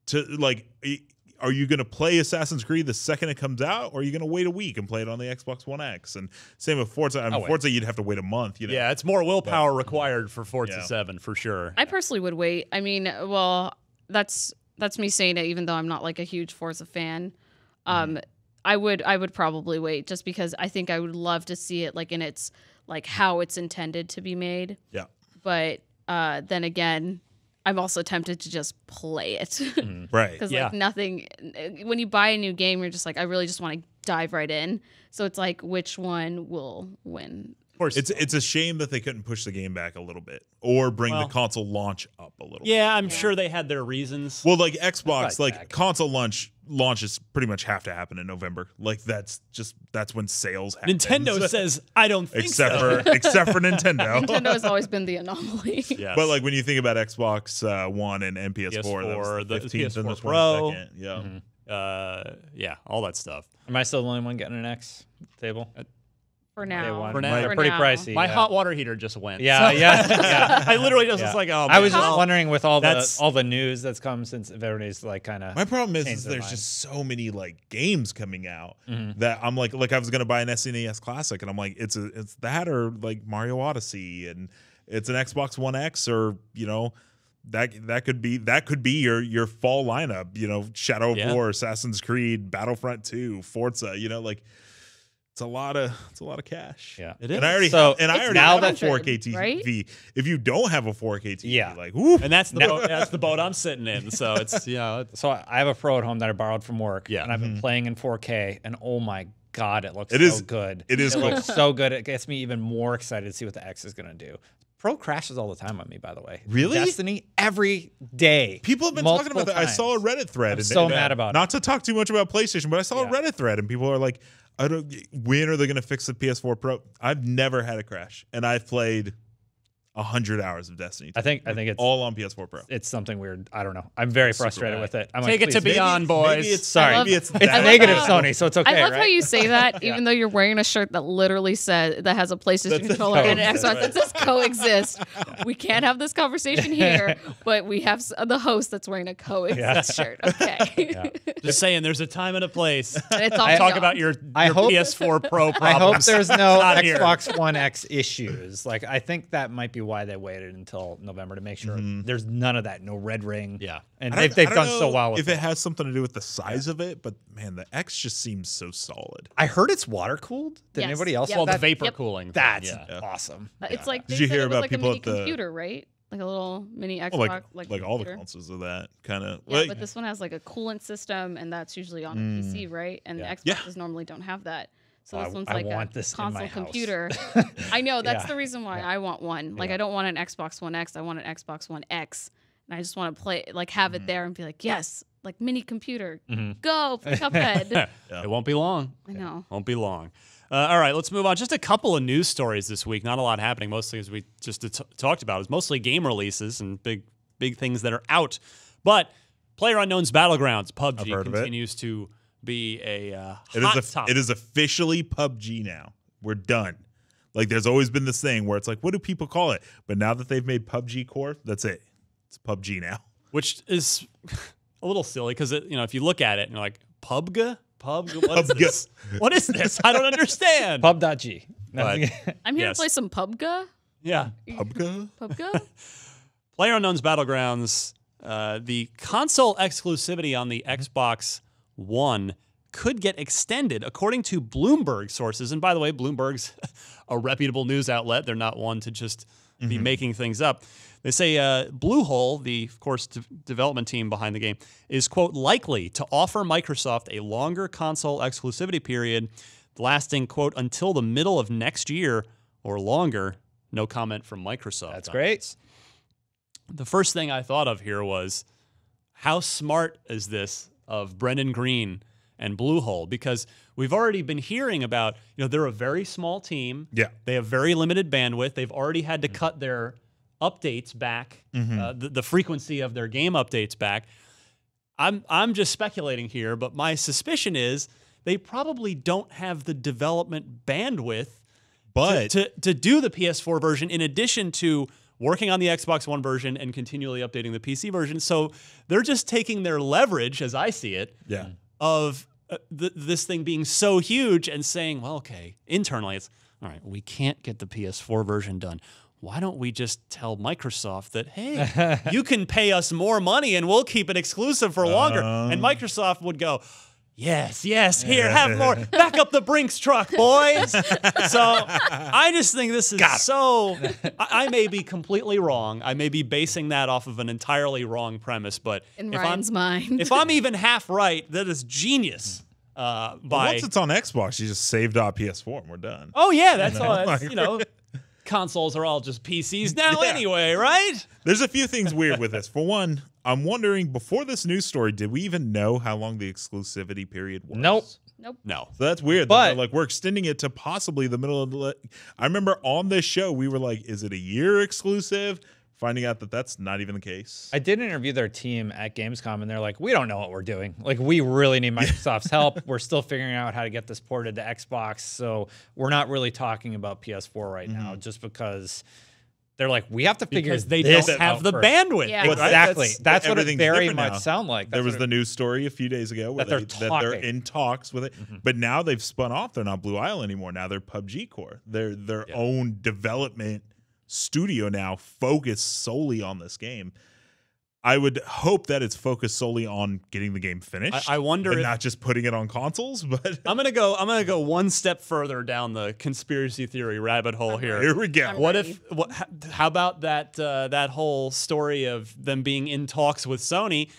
Speaker 4: to like. Are you going to play Assassin's Creed the second it comes out, or are you going to wait a week and play it on the Xbox One X? And same with Forza. I mean, Forza, you'd have to wait a month.
Speaker 1: Yeah, it's more willpower required for Forza 7 for sure.
Speaker 2: I personally would wait. I mean, well, that's me saying it, even though I'm not like a huge Forza fan. I would probably wait just because I think I would love to see it like in its like how it's intended to be made.
Speaker 4: Yeah.
Speaker 2: But then again, I'm also tempted to just play it.
Speaker 4: Right.
Speaker 2: Because like nothing, when you buy a new game, you're just like, I really just want to dive right in. So it's like, which one will win?
Speaker 1: Of course.
Speaker 4: It's a shame that they couldn't push the game back a little bit or bring the console launch up a little bit.
Speaker 1: Yeah, I'm sure they had their reasons.
Speaker 4: Well, like Xbox, like console launches pretty much have to happen in November. Like that's when sales happen.
Speaker 1: Nintendo says, I don't think
Speaker 4: except
Speaker 1: so.
Speaker 4: except for Nintendo.
Speaker 2: Nintendo has always been the anomaly.
Speaker 1: Yes.
Speaker 4: But like when you think about Xbox One and PS4, that was the 15th and the 22nd. Yeah.
Speaker 1: Yeah, all that stuff.
Speaker 3: Am I still the only one getting an X table?
Speaker 2: For now.
Speaker 1: For now.
Speaker 3: They're pretty pricey.
Speaker 1: My hot water heater just went.
Speaker 3: Yeah,
Speaker 1: so.
Speaker 3: yeah.
Speaker 1: I literally just was like, oh,
Speaker 3: I was just wondering with all the news that's come since everybody's like kind of.
Speaker 4: My problem is there's just so many like games coming out that I'm like I was gonna buy an SNES Classic and I'm like it's that or like Mario Odyssey and it's an Xbox One X or that could be your fall lineup. Shadow of War, Assassin's Creed, Battlefront 2, Forza. It's a lot of cash.
Speaker 3: Yeah,
Speaker 1: it is.
Speaker 4: And I already have a 4K TV. Right? If you don't have a 4K TV, like, whoop.
Speaker 1: And that's the boat I'm sitting in. So it's
Speaker 3: So I have a Pro at home that I borrowed from work.
Speaker 1: Yeah,
Speaker 3: and I've been playing in 4K, and oh my God, it looks so good.
Speaker 4: It
Speaker 3: looks so good. It gets me even more excited to see what the X is gonna do. Pro crashes all the time on me, by the way.
Speaker 4: Really?
Speaker 3: Destiny every day.
Speaker 4: People have been talking about that. I saw a Reddit thread.
Speaker 3: I'm so mad about it.
Speaker 4: Not to talk too much about PlayStation, but I saw a Reddit thread, and people are like, when are they going to fix the PS4 Pro? I've never had a crash, and I've played 100 hours of Destiny 2.
Speaker 3: I think it's
Speaker 4: all on PS4 Pro.
Speaker 3: It's something weird. I don't know. I'm very frustrated with it. I'm
Speaker 1: Take it to Beyond, boys.
Speaker 4: Maybe it's
Speaker 3: negative, Sony, so it's okay.
Speaker 2: I love how you say that, even though you're wearing a shirt that literally says that has a PlayStation controller and an Xbox that says coexist. We can't have this conversation here, but we have the host that's wearing a coexist shirt. Okay.
Speaker 1: Just saying, there's a time and a place.
Speaker 2: And it's all
Speaker 1: talk about your PS4 Pro problems.
Speaker 3: I hope there's no Xbox One X issues. Like I think that might be why they waited until November to make sure there's none of that, no red ring.
Speaker 1: Yeah,
Speaker 3: and they've done so well with
Speaker 4: if it has something to do with the size of it, but man, the X just seems so solid.
Speaker 3: I heard it's water cooled. Did anybody else?
Speaker 2: Yep.
Speaker 1: Well, the vapor cooling.
Speaker 3: That's awesome.
Speaker 2: It's like
Speaker 4: did you hear about people
Speaker 2: at the computer, right? Like a little mini Xbox,
Speaker 4: like all the consoles of that kind of.
Speaker 2: Yeah, but this one has like a coolant system, and that's usually on a PC, right? And the Xboxes normally don't have that. So this one's like a console computer. I know, that's the reason why I want one. Like I don't want an Xbox One X, I want an Xbox One X. And I just want to play, like have it there and be like, yes, like mini computer, go for Cuphead.
Speaker 1: It won't be long.
Speaker 2: I know.
Speaker 1: Won't be long. All right, let's move on. Just a couple of news stories this week. Not a lot happening. Mostly, as we just talked about, is mostly game releases and big things that are out. But PlayerUnknown's Battlegrounds, PUBG, continues to be a hot topic.
Speaker 4: It is officially PUBG now. We're done. Like there's always been this thing where it's like, what do people call it? But now that they've made PUBG Core, that's it. It's PUBG now.
Speaker 1: Which is a little silly because if you look at it and you're like, PUBG? What is this? What is this? I don't understand.
Speaker 3: Pub.g.
Speaker 2: I'm here to play some PUBG.
Speaker 1: Yeah.
Speaker 2: PUBG?
Speaker 1: PlayerUnknown's Battlegrounds, the console exclusivity on the Xbox One could get extended, according to Bloomberg sources. And by the way, Bloomberg's a reputable news outlet. They're not one to just be making things up. They say Bluehole, the, of course, development team behind the game, is, quote, likely to offer Microsoft a longer console exclusivity period lasting, quote, until the middle of next year or longer. No comment from Microsoft.
Speaker 3: That's great.
Speaker 1: The first thing I thought of here was, how smart is this of Brendan Green and Bluehole? Because we've already been hearing about, they're a very small team.
Speaker 4: Yeah.
Speaker 1: They have very limited bandwidth. They've already had to cut their updates back, the frequency of their game updates back. I'm just speculating here, but my suspicion is they probably don't have the development bandwidth to do the PS4 version in addition to working on the Xbox One version and continually updating the PC version. So they're just taking their leverage, as I see it, of this thing being so huge and saying, well, okay, internally it's, all right, we can't get the PS4 version done. Why don't we just tell Microsoft that, hey, you can pay us more money and we'll keep it exclusive for longer? And Microsoft would go, yes, here, have more. Back up the Brinks truck, boys. So I just think this is so, I may be completely wrong. I may be basing that off of an entirely wrong premise, but
Speaker 2: in Ryan's mind,
Speaker 1: if I'm even half right, that is genius.
Speaker 4: Once it's on Xbox, you just save .ps4 and we're done.
Speaker 1: Oh yeah, that's all. That's, consoles are all just PCs now anyway, right?
Speaker 4: There's a few things weird with this. For one, I'm wondering, before this news story, did we even know how long the exclusivity period was?
Speaker 3: Nope.
Speaker 1: No.
Speaker 4: So that's weird. But we're extending it to possibly the middle of the. I remember on this show we were like, is it a year exclusive? finding out that that's not even the case.
Speaker 3: I did interview their team at Gamescom, and they're like, we don't know what we're doing. Like, we really need Microsoft's help. We're still figuring out how to get this ported to Xbox, so we're not really talking about PS4 right now, just because they're like, we have to figure
Speaker 1: because they
Speaker 3: this
Speaker 1: don't have
Speaker 3: out
Speaker 1: the
Speaker 3: first.
Speaker 1: bandwidth.
Speaker 2: Yeah.
Speaker 3: Exactly. That's what it
Speaker 4: everything's
Speaker 3: very
Speaker 4: different
Speaker 3: much
Speaker 4: now.
Speaker 3: sound like.
Speaker 4: There was the news story a few days ago where
Speaker 3: that they're
Speaker 4: in talks with it, but now they've spun off. They're not Blue Isle anymore. Now they're PUBG Core. They're their own development studio now, focused solely on this game. I would hope that it's focused solely on getting the game finished.
Speaker 1: I wonder
Speaker 4: and
Speaker 1: if
Speaker 4: not just putting it on consoles. But
Speaker 1: I'm gonna go one step further down the conspiracy theory rabbit hole here.
Speaker 4: here we go.
Speaker 1: How about that whole story of them being in talks with Sony?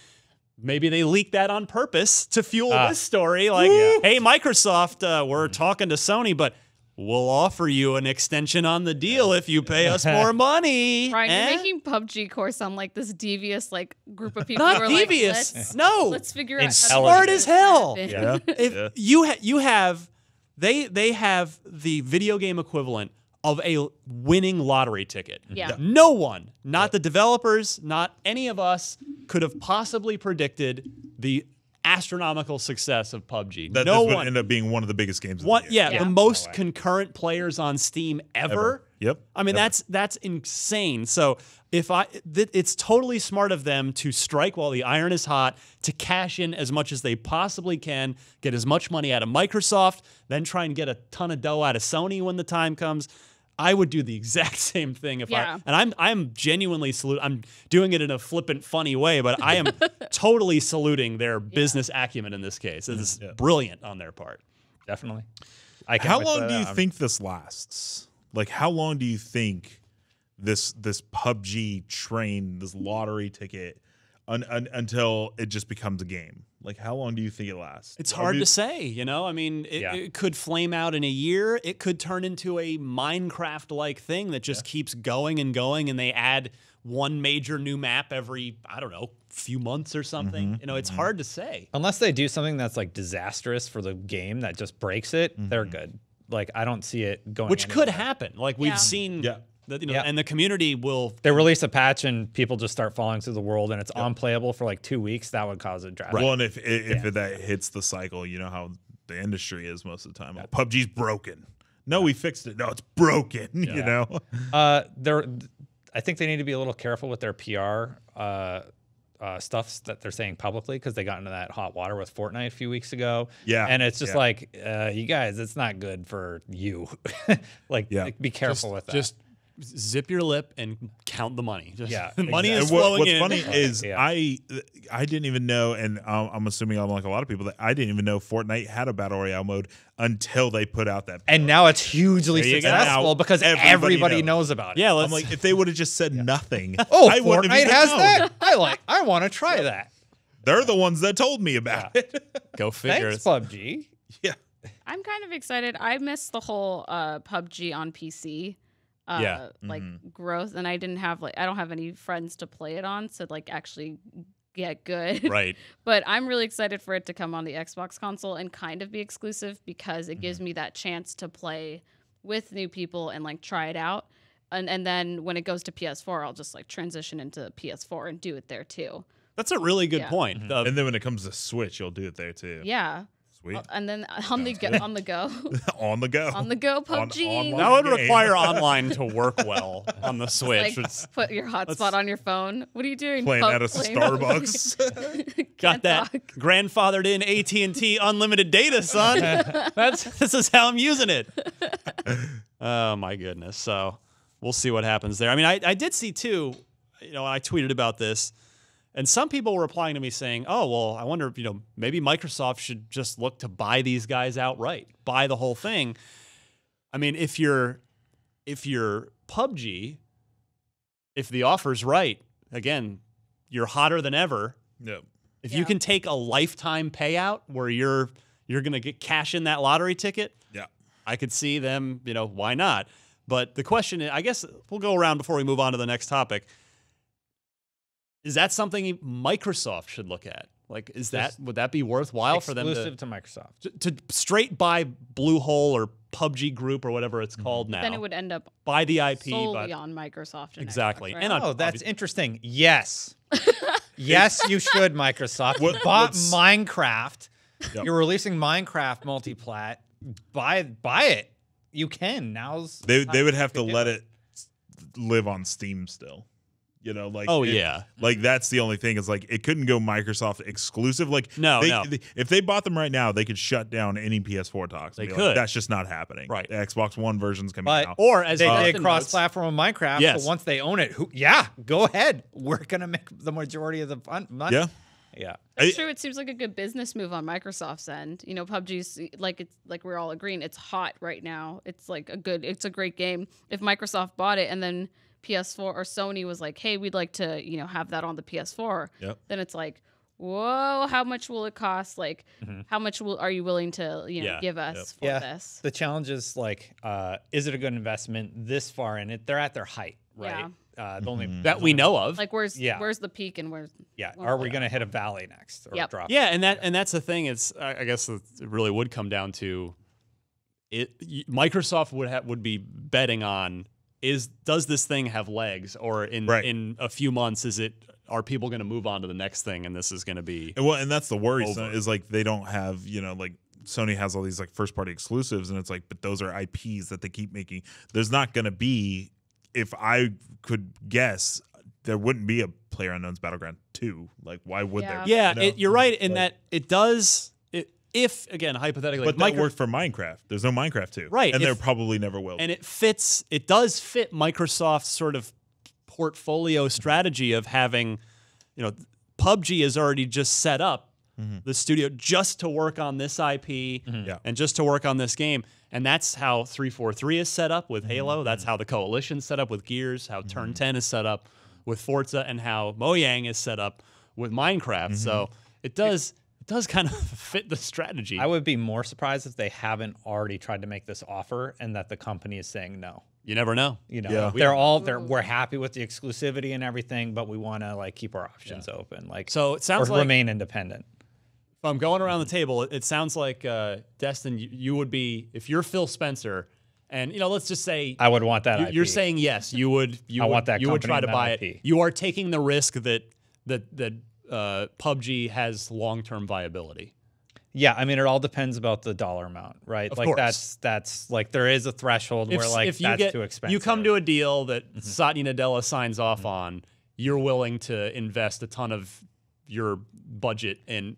Speaker 1: Maybe they leaked that on purpose to fuel this story. Like, hey, Microsoft, we're talking to Sony, but we'll offer you an extension on the deal if you pay us more money.
Speaker 2: Ryan, you're making PUBG Core sound like this devious group of people
Speaker 1: Not
Speaker 2: who are
Speaker 1: devious.
Speaker 2: like,
Speaker 1: No.
Speaker 2: let's figure out how to
Speaker 1: Smart
Speaker 2: make
Speaker 1: as
Speaker 2: this
Speaker 1: hell.
Speaker 2: happen.
Speaker 1: If you have they have the video game equivalent of a winning lottery ticket.
Speaker 2: Yeah.
Speaker 1: No one, not the developers, not any of us, could have possibly predicted the astronomical success of PUBG.
Speaker 4: That
Speaker 1: no
Speaker 4: this would
Speaker 1: one
Speaker 4: end up being one of the biggest games of the year.
Speaker 1: the most concurrent players on Steam ever.
Speaker 4: Yep.
Speaker 1: I mean, that's insane. So it's totally smart of them to strike while the iron is hot, to cash in as much as they possibly can, get as much money out of Microsoft, then try and get a ton of dough out of Sony when the time comes. I would do the exact same thing if I'm genuinely I'm doing it in a flippant, funny way, but I am totally saluting their business acumen in this case. It's brilliant on their part.
Speaker 3: Definitely.
Speaker 4: How long do you think this lasts? Like, how long do you think this PUBG train, this lottery ticket, until it just becomes a game? Like, how long do you think it lasts?
Speaker 1: It's hard to say, you know? I mean, it could flame out in a year. It could turn into a Minecraft-like thing that just keeps going and going, and they add one major new map every, I don't know, few months or something. You know, it's hard to say.
Speaker 3: Unless they do something that's like disastrous for the game that just breaks it, they're good. Like, I don't see it going
Speaker 1: Which
Speaker 3: anywhere.
Speaker 1: could happen. Like, we've seen...
Speaker 3: Yeah.
Speaker 1: And the community will...
Speaker 3: They release a patch and people just start falling through the world and it's unplayable for like 2 weeks. That would cause a drastic...
Speaker 4: Well, and if that hits the cycle, you know how the industry is most of the time. PUBG's broken. No, we fixed it. No, it's broken, you know?
Speaker 3: I think they need to be a little careful with their PR stuff that they're saying publicly, because they got into that hot water with Fortnite a few weeks ago.
Speaker 4: Yeah.
Speaker 3: And it's just like, you guys, it's not good for you. Like, be careful with that.
Speaker 1: Just zip your lip and count the money. Just, money
Speaker 4: Exactly.
Speaker 1: is flowing
Speaker 4: What's
Speaker 1: in.
Speaker 4: funny is I didn't even know, and I'm assuming I'm like a lot of people, that I didn't even know Fortnite had a Battle Royale mode until they put out that.
Speaker 3: And now it's hugely successful because everybody knows about it.
Speaker 1: Yeah,
Speaker 4: I'm like, if they would have just said nothing.
Speaker 3: Oh,
Speaker 4: I wouldn't have
Speaker 3: Fortnite
Speaker 4: even
Speaker 3: has
Speaker 4: known.
Speaker 3: that? I want to try that.
Speaker 4: They're the ones that told me about it.
Speaker 1: Go figure.
Speaker 3: Thanks, PUBG.
Speaker 4: Yeah.
Speaker 2: I'm kind of excited. I missed the whole PUBG on PC growth, and I don't have any friends to play it on, so actually get good.
Speaker 1: Right.
Speaker 2: But I'm really excited for it to come on the Xbox console and kind of be exclusive, because it gives me that chance to play with new people and try it out. And then when it goes to PS4, I'll just transition into PS4 and do it there too.
Speaker 1: That's a really good point.
Speaker 4: And then when it comes to Switch, you'll do it there too.
Speaker 2: Yeah.
Speaker 4: Sweet.
Speaker 2: And then on the go.
Speaker 4: on the go.
Speaker 2: On the go, PUBG.
Speaker 1: That would require online to work well on the Switch.
Speaker 2: Put your hotspot on your phone. What are you doing?
Speaker 4: Playing at a Starbucks.
Speaker 1: Got that grandfathered in AT&T unlimited data, son. This is how I'm using it. Oh my goodness. So we'll see what happens there. I mean, I did see too, I tweeted about this, and some people were replying to me saying, oh, well, I wonder if, maybe Microsoft should just look to buy these guys outright, buy the whole thing. I mean, if you're PUBG, if the offer's right, again, you're hotter than ever.
Speaker 4: Yep.
Speaker 1: If you can take a lifetime payout where you're going to get cash in that lottery ticket, I could see them, why not? But the question is, I guess we'll go around before we move on to the next topic. Is that something Microsoft should look at? Like, would that be worthwhile for them
Speaker 3: exclusive to Microsoft
Speaker 1: to straight buy Bluehole or PUBG Group or whatever it's called now?
Speaker 2: Then it would end up
Speaker 1: buy the IP
Speaker 2: solely on Microsoft. And
Speaker 1: exactly.
Speaker 2: Xbox, right?
Speaker 1: And
Speaker 3: that's interesting. Yes, yes, you should. Microsoft bought Minecraft. Yep. You're releasing Minecraft multiplat. Buy it. You can.
Speaker 4: They would have to let it live on Steam still. You know, like like that's the only thing is like it couldn't go Microsoft exclusive. Like if they bought them right now, they could shut down any PS4 talks.
Speaker 1: They could.
Speaker 4: Like, that's just not happening.
Speaker 1: Right.
Speaker 4: The Xbox One version's coming out.
Speaker 1: Or as
Speaker 3: they did cross-platform on Minecraft.
Speaker 1: Yes.
Speaker 3: So once they own it, go ahead. We're gonna make the majority of the money.
Speaker 4: Yeah.
Speaker 3: Yeah.
Speaker 2: It's true. It seems like a good business move on Microsoft's end. You know, PUBG's like we're all agreeing it's hot right now. It's a great game. If Microsoft bought it and then PS4 or Sony was like, hey, we'd like to, have that on the PS4.
Speaker 4: Yep.
Speaker 2: Then it's like, whoa, how much will it cost? Like, how much are you willing to, give us for this?
Speaker 3: The challenge is like, is it a good investment this far in it? They're at their height, right? The only
Speaker 1: that we know of.
Speaker 2: Like, where's the peak and where's
Speaker 3: are we going to hit a valley next or drop?
Speaker 1: Yeah, and that's the thing. It's I guess it really would come down to it. Microsoft would be betting on. Does this thing have legs, or in a few months are people going to move on to the next thing, and this is going to be
Speaker 4: and that's the worry is like they don't have like Sony has all these like first party exclusives, and it's like but those are IPs that they keep making. There's not going to be, if I could guess, there wouldn't be a PlayerUnknown's Battleground 2. Like why would there?
Speaker 1: Yeah, you're right in that it does. If, again, hypothetically...
Speaker 4: But that worked for Minecraft. There's no Minecraft 2.
Speaker 1: Right.
Speaker 4: And there probably never will.
Speaker 1: And it does fit Microsoft's sort of portfolio strategy of having, PUBG is already just set up the studio just to work on this IP and just to work on this game. And that's how 343 is set up with Halo. That's how the Coalition's set up with Gears, how Turn 10 is set up with Forza, and how Mojang is set up with Minecraft. So it does kind of fit the strategy.
Speaker 3: I would be more surprised if they haven't already tried to make this offer and that the company is saying no.
Speaker 1: You never know.
Speaker 3: We're happy with the exclusivity and everything, but we want to like keep our options open. Like,
Speaker 1: so it sounds like
Speaker 3: remain independent.
Speaker 1: If I'm going around the table, it sounds like Destin, you would be, if you're Phil Spencer, and let's just say
Speaker 3: I would want that.
Speaker 1: You're saying yes, you would. I want that. You would try to buy it. You are taking the risk that PUBG has long-term viability.
Speaker 3: Yeah, I mean, it all depends about the dollar amount, right?
Speaker 1: Of
Speaker 3: like
Speaker 1: course.
Speaker 3: that's like there is a threshold where like that's too expensive.
Speaker 1: You come to a deal that Satya Nadella signs off on, you're willing to invest a ton of your budget in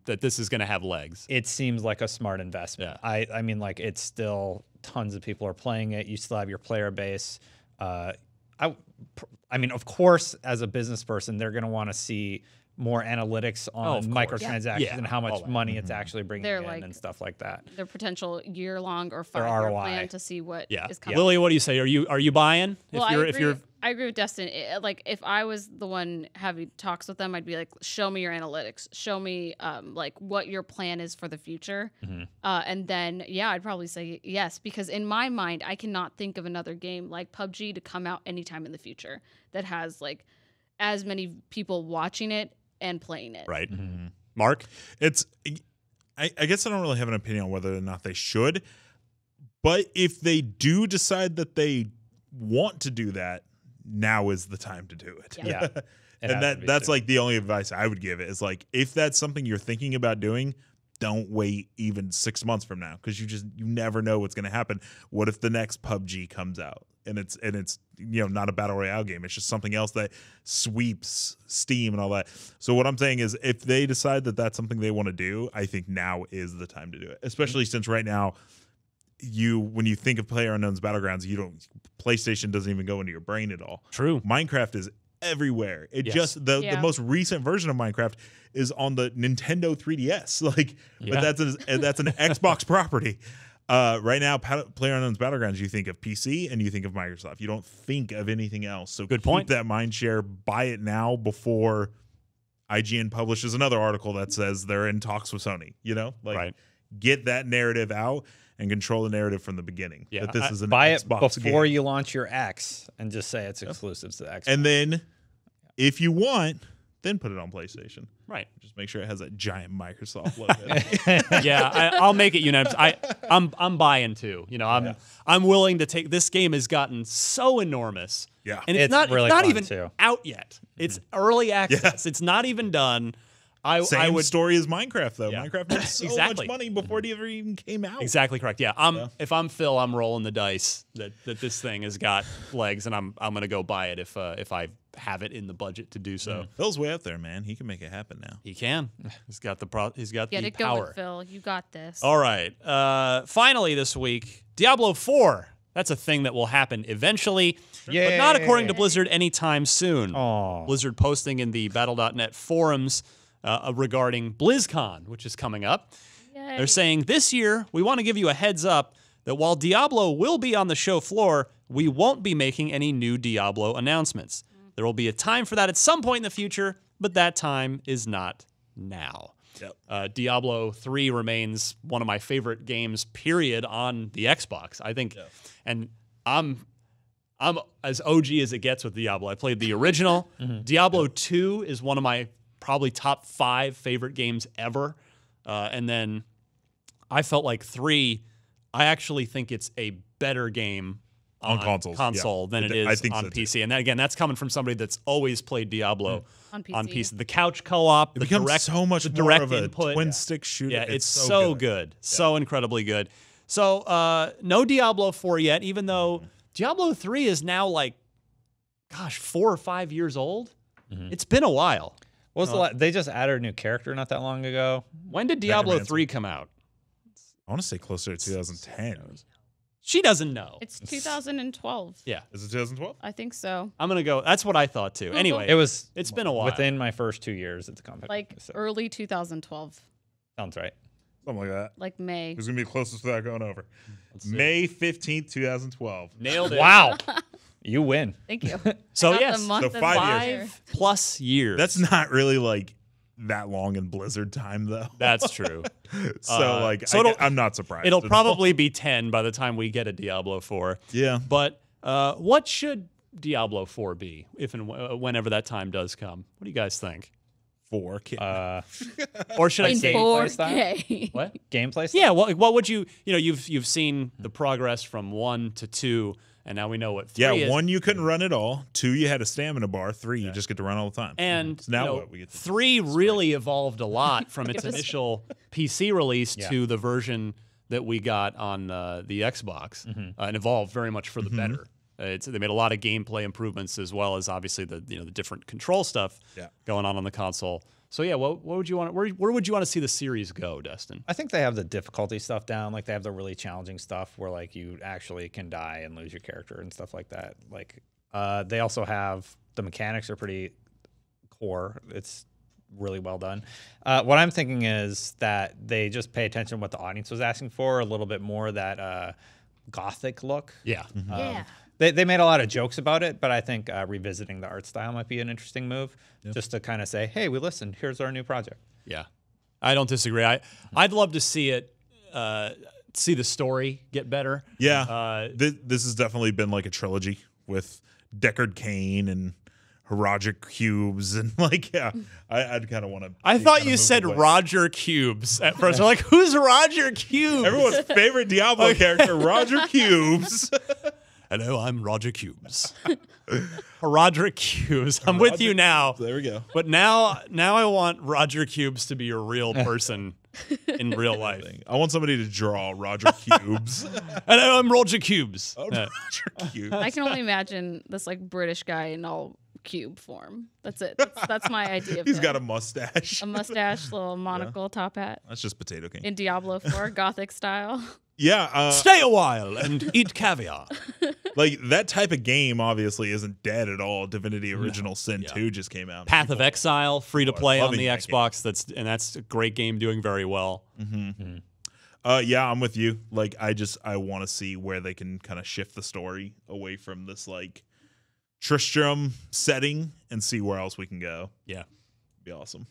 Speaker 1: that this is going to have legs.
Speaker 3: It seems like a smart investment. Yeah. I mean, like it's still tons of people are playing it. You still have your player base. I mean, of course, as a business person, they're going to want to see more analytics on microtransactions and how much money it's actually bringing in and stuff like that.
Speaker 2: Their potential year-long or 5-year plan to see what is coming.
Speaker 1: Lily, what do you say? Are you buying?
Speaker 2: Well, I agree with Destin. Like if I was the one having talks with them, I'd be like, show me your analytics. Show me like what your plan is for the future. And then, I'd probably say yes, because in my mind, I cannot think of another game like PUBG to come out anytime in the future that has like as many people watching it and playing it.
Speaker 1: Right. Mark?
Speaker 4: I guess I don't really have an opinion on whether or not they should, but if they do decide that they want to do that, now is the time to do it.
Speaker 3: Yeah.
Speaker 4: And that's like the only advice I would give it is like, if that's something you're thinking about doing, don't wait even 6 months from now, because you never know what's going to happen. What if the next PUBG comes out and it's not a battle royale game, it's just something else that sweeps Steam and all that. So what I'm saying is, if they decide that that's something they want to do, I think now is the time to do it, especially since right now when you think of PlayerUnknown's Battlegrounds, PlayStation doesn't even go into your brain at all.
Speaker 1: True.
Speaker 4: Minecraft is everywhere. The most recent version of Minecraft is on the Nintendo 3DS. But that's an Xbox property. Right now, PlayerUnknown's Battlegrounds, you think of PC and you think of Microsoft. You don't think of anything else. So
Speaker 1: good point.
Speaker 4: Keep that mind share. Buy it now before IGN publishes another article that says they're in talks with Sony.
Speaker 1: Right.
Speaker 4: Get that narrative out and control the narrative from the beginning.
Speaker 3: Yeah,
Speaker 4: that this is an
Speaker 3: buy
Speaker 4: Xbox
Speaker 3: it before
Speaker 4: game.
Speaker 3: you launch your X and just say it's exclusive to the Xbox.
Speaker 4: And then, if you want, then put it on PlayStation.
Speaker 1: Right.
Speaker 4: Just make sure it has that giant Microsoft logo.
Speaker 1: Yeah, I'll make it unanimous. I'm buying too. You know, I'm willing to take. This game has gotten so enormous.
Speaker 4: Yeah,
Speaker 1: and it's not even out yet. It's early access.
Speaker 4: Yeah.
Speaker 1: It's not even done.
Speaker 4: I would story as Minecraft though.
Speaker 1: Yeah.
Speaker 4: Minecraft made so much money before it ever even came out.
Speaker 1: Exactly correct. Yeah, if I'm Phil, I'm rolling the dice that this thing has got legs, and I'm gonna go buy it if I have it in the budget to do so.
Speaker 4: Phil's way up there, man. He can make it happen now.
Speaker 1: He can. He's got the power.
Speaker 2: Get it going, Phil. You got this.
Speaker 1: All right. Finally this week, Diablo 4. That's a thing that will happen eventually, but not according to Blizzard anytime soon.
Speaker 3: Aww.
Speaker 1: Blizzard posting in the Battle.net forums regarding BlizzCon, which is coming up.
Speaker 2: Yay.
Speaker 1: They're saying, this year, we want to give you a heads up that while Diablo will be on the show floor, we won't be making any new Diablo announcements. There will be a time for that at some point in the future, but that time is not now.
Speaker 4: Yep.
Speaker 1: Diablo 3 remains one of my favorite games, period, on the Xbox. I think, and I'm as OG as it gets with Diablo. I played the original. Diablo 2 is one of my probably top 5 favorite games ever. And then I felt like 3, I actually think it's a better game on console than it is on PC. Too. And that, again, that's coming from somebody that's always played Diablo on PC. The couch co-op,
Speaker 4: it becomes so much more of a twin stick shooter.
Speaker 1: Yeah, it's so good. So incredibly good. So no Diablo 4 yet, even though Diablo 3 is now like, gosh, 4 or 5 years old. It's been a while.
Speaker 3: What was they just added a new character not that long ago.
Speaker 1: When did Diablo 3 come out?
Speaker 4: I want to say closer to 2010.
Speaker 1: She doesn't know.
Speaker 2: It's 2012.
Speaker 1: Yeah.
Speaker 4: Is it 2012?
Speaker 2: I think so.
Speaker 1: I'm going to go. That's what I thought too. Anyway, it's been a while.
Speaker 3: Within my first 2 years at the company.
Speaker 2: Like early 2012.
Speaker 3: Sounds right.
Speaker 4: Something like that.
Speaker 2: Like May.
Speaker 4: Who's going to be closest to that going over? May 15th, 2012.
Speaker 1: Nailed it.
Speaker 3: Wow. You win.
Speaker 2: Thank you.
Speaker 1: So yes,
Speaker 4: so 5
Speaker 1: years. 5+ years.
Speaker 4: That's not really like that long in Blizzard time though.
Speaker 1: That's true.
Speaker 4: So I'm not surprised.
Speaker 1: It'll probably be 10 by the time we get a Diablo 4.
Speaker 4: Yeah.
Speaker 1: But what should Diablo 4 be if and whenever that time does come? What do you guys think?
Speaker 4: 4K.
Speaker 1: Or should I say
Speaker 2: 4K?
Speaker 1: What?
Speaker 3: Gameplay style?
Speaker 1: Yeah, well, what would you've seen the progress from 1 to 2, and now we know what 3 is.
Speaker 4: 1 you couldn't run at all. 2 you had a stamina bar. 3 you just get to run all the time.
Speaker 1: And
Speaker 4: so now what we get to
Speaker 1: 3 really evolved a lot from its initial PC release to the version that we got on the Xbox, and evolved very much for the better. They made a lot of gameplay improvements as well as obviously the different control stuff going on the console. So yeah, what would you want? Where would you want to see the series go, Destin?
Speaker 3: I think they have the difficulty stuff down. Like they have the really challenging stuff where like you actually can die and lose your character and stuff like that. Like they also have the mechanics are pretty core. It's really well done. What I'm thinking is that they just pay attention to what the audience was asking for a little bit more, that gothic look.
Speaker 1: Yeah.
Speaker 2: Yeah.
Speaker 3: They made a lot of jokes about it, but I think revisiting the art style might be an interesting move, just to kind of say, hey, we listened. Here's our new project.
Speaker 1: Yeah. I don't disagree. I'd love to see it, see the story get better.
Speaker 4: Yeah. This has definitely been like a trilogy with Deckard Cain and Roger Cubes and like, I'd kind of want to.
Speaker 1: I thought you said Roger Cubes at first. I'm like, who's Roger Cubes?
Speaker 4: Everyone's favorite Diablo character, Roger Cubes.
Speaker 1: Hello, I'm Roger Cubes. Roger Cubes. I'm with you now.
Speaker 4: There we go.
Speaker 1: But now I want Roger Cubes to be a real person in real life.
Speaker 4: I want somebody to draw Roger Cubes.
Speaker 1: Hello, I'm Roger Cubes.
Speaker 4: Roger Cubes.
Speaker 2: I can only imagine this like British guy in all cube form. That's it. That's my idea of
Speaker 4: He's
Speaker 2: him.
Speaker 4: got a mustache.
Speaker 2: A mustache, little monocle, top hat.
Speaker 4: That's just Potato King.
Speaker 2: In Diablo 4, Gothic style.
Speaker 4: Yeah.
Speaker 1: Stay a while and eat caviar.
Speaker 4: Like, that type of game obviously isn't dead at all. Divinity Original Sin 2 just came out.
Speaker 1: Path of Exile, free to play on the Xbox. That's a great game, doing very well.
Speaker 4: Yeah, I'm with you. Like, I want to see where they can kind of shift the story away from this, like, Tristram setting and see where else we can go.
Speaker 1: Yeah.
Speaker 4: Be awesome.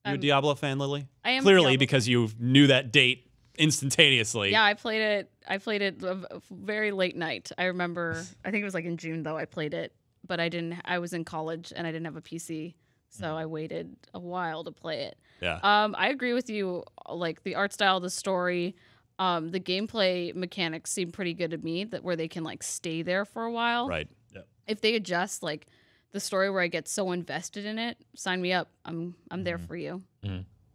Speaker 1: You a Diablo fan, Lily?
Speaker 2: I am.
Speaker 1: Clearly, because you knew that date instantaneously.
Speaker 2: Yeah, I played it a very late night. I remember, I think it was like in June though I played it, but I was in college and I didn't have a PC. so I waited a while to play it.
Speaker 1: Yeah.
Speaker 2: I agree with you. Like the art style, the story, the gameplay mechanics seem pretty good to me. That where they can like stay there for a while.
Speaker 1: Right.
Speaker 4: Yeah.
Speaker 2: If they adjust like the story where I get so invested in it, sign me up. I'm there for you.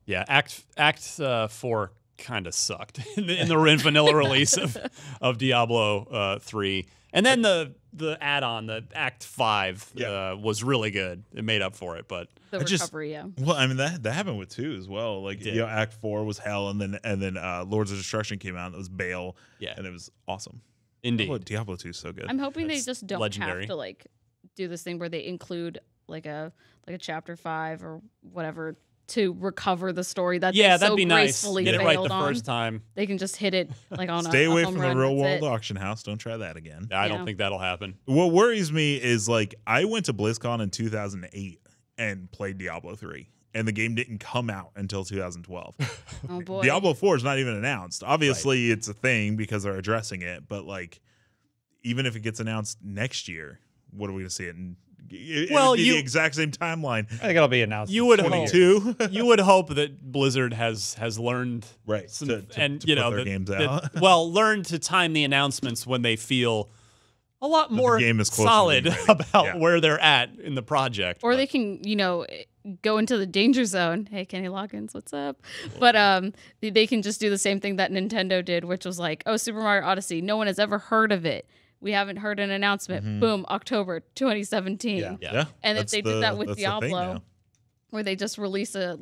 Speaker 1: Yeah. Act 4 kind of sucked in the vanilla release of Diablo 3, and then the add-on, the Act 5, was really good. It made up for it, but
Speaker 2: The recovery, yeah.
Speaker 4: Well, I mean that happened with 2 as well. Like Act 4 was hell, and then Lords of Destruction came out. And it was Bale, and it was awesome.
Speaker 1: Indeed,
Speaker 4: Diablo 2 is so good.
Speaker 2: I'm hoping they just don't
Speaker 1: legendary.
Speaker 2: have to like do this thing where they include like a chapter 5 or whatever to recover the story that they
Speaker 1: that'd
Speaker 2: so
Speaker 1: be nice.
Speaker 2: gracefully
Speaker 1: Get it right the
Speaker 2: failed on.
Speaker 1: first time.
Speaker 2: They can just hit it like on
Speaker 4: Stay away
Speaker 2: home
Speaker 4: from
Speaker 2: run,
Speaker 4: the real
Speaker 2: that's
Speaker 4: world
Speaker 2: it.
Speaker 4: auction house. Don't try that again.
Speaker 1: I don't think that'll happen.
Speaker 4: What worries me is like I went to BlizzCon in 2008 and played Diablo 3, and the game didn't come out until 2012.
Speaker 2: Oh boy.
Speaker 4: Diablo 4 is not even announced. Obviously, it's a thing because they're addressing it, but like even if it gets announced next year, what are we going to see it in? It'll be the exact same timeline.
Speaker 3: I think it'll be announced.
Speaker 1: You would
Speaker 4: 22.
Speaker 1: You would hope that Blizzard has learned
Speaker 4: to
Speaker 1: and
Speaker 4: put
Speaker 1: you know
Speaker 4: their games out.
Speaker 1: learn to time the announcements when they feel a lot more
Speaker 4: the game is closer to
Speaker 1: solid
Speaker 4: being ready.
Speaker 1: about where they're at in the project.
Speaker 2: Or they can, go into the danger zone. Hey, Kenny Loggins, what's up? But they can just do the same thing that Nintendo did, which was like, oh, Super Mario Odyssey. No one has ever heard of it. We haven't heard an announcement. Boom, October 2017.
Speaker 1: Yeah.
Speaker 2: And if they did that with
Speaker 4: that's the thing
Speaker 2: Diablo,
Speaker 4: now.
Speaker 2: where they just release a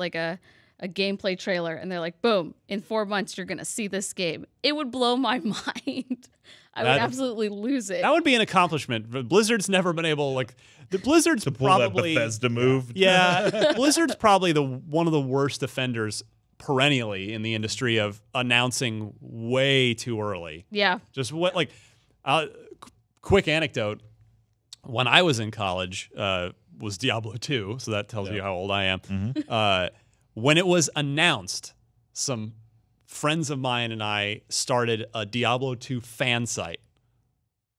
Speaker 2: gameplay trailer and they're like, boom, in 4 months you're gonna see this game, it would blow my mind. I would absolutely lose it.
Speaker 1: That would be an accomplishment. But Blizzard's never been able, like, the Blizzard's
Speaker 4: To pull
Speaker 1: probably
Speaker 4: that Bethesda move.
Speaker 1: Yeah, Blizzard's probably one of the worst offenders perennially in the industry of announcing way too early.
Speaker 2: Yeah.
Speaker 1: Just what, like, quick anecdote. When I was in college, was Diablo 2, so that tells you how old I am. When it was announced, some friends of mine and I started a Diablo 2 fan site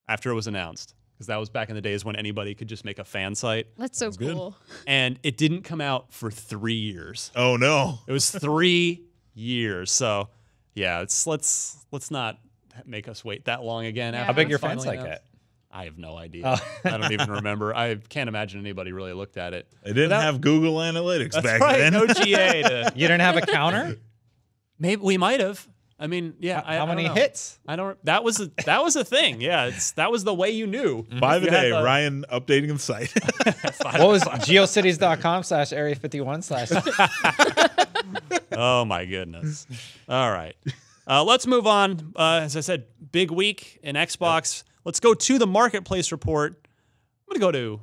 Speaker 1: after it was announced, because that was back in the days when anybody could just make a fan site.
Speaker 2: That's so cool.
Speaker 1: And it didn't come out for 3 years.
Speaker 4: Oh no.
Speaker 1: It was 3 years. So, yeah, let's not make us wait that long again.
Speaker 2: Yeah.
Speaker 1: After
Speaker 3: How big
Speaker 1: it's
Speaker 3: your fan
Speaker 1: finally
Speaker 3: site
Speaker 1: announced.
Speaker 3: get?
Speaker 1: I have no idea. I don't even remember. I can't imagine anybody really looked at it.
Speaker 4: They didn't have Google Analytics
Speaker 1: That's
Speaker 4: back
Speaker 1: right.
Speaker 4: then.
Speaker 1: No GA.
Speaker 3: You didn't have a counter?
Speaker 1: Maybe we might have. I mean, yeah.
Speaker 3: How many
Speaker 1: I don't know.
Speaker 3: hits?
Speaker 1: I don't. That was a thing. Yeah, that was the way you knew.
Speaker 4: 5 a
Speaker 1: You had
Speaker 4: day.
Speaker 1: the-
Speaker 4: Ryan updating the site.
Speaker 3: What was geocities.com/area51/
Speaker 1: Oh my goodness. All right. Let's move on. As I said, big week in Xbox. Let's go to the marketplace report. I'm gonna go to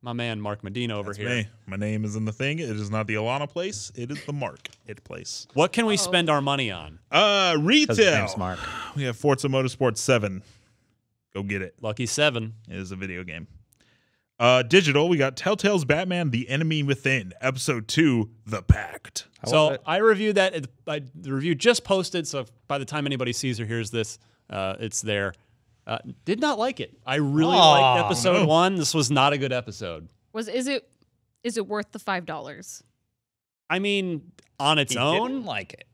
Speaker 1: my man Mark Medina over here.
Speaker 4: Me. My name is in the thing. It is not the Alana place. It is the Market place.
Speaker 1: What can we spend our money on?
Speaker 4: Retail.
Speaker 3: His name's Mark.
Speaker 4: We have Forza Motorsport 7. Go get it.
Speaker 1: Lucky 7.
Speaker 4: It is a video game. Digital, we got Telltale's Batman: The Enemy Within, Episode 2, The Pact.
Speaker 1: So I reviewed that. The review just posted, so by the time anybody sees or hears this, it's there. Did not like it. I really liked episode 1. This was not a good episode.
Speaker 2: Is it worth the $5?
Speaker 1: I mean, on its
Speaker 3: He
Speaker 1: own,
Speaker 3: didn't like it.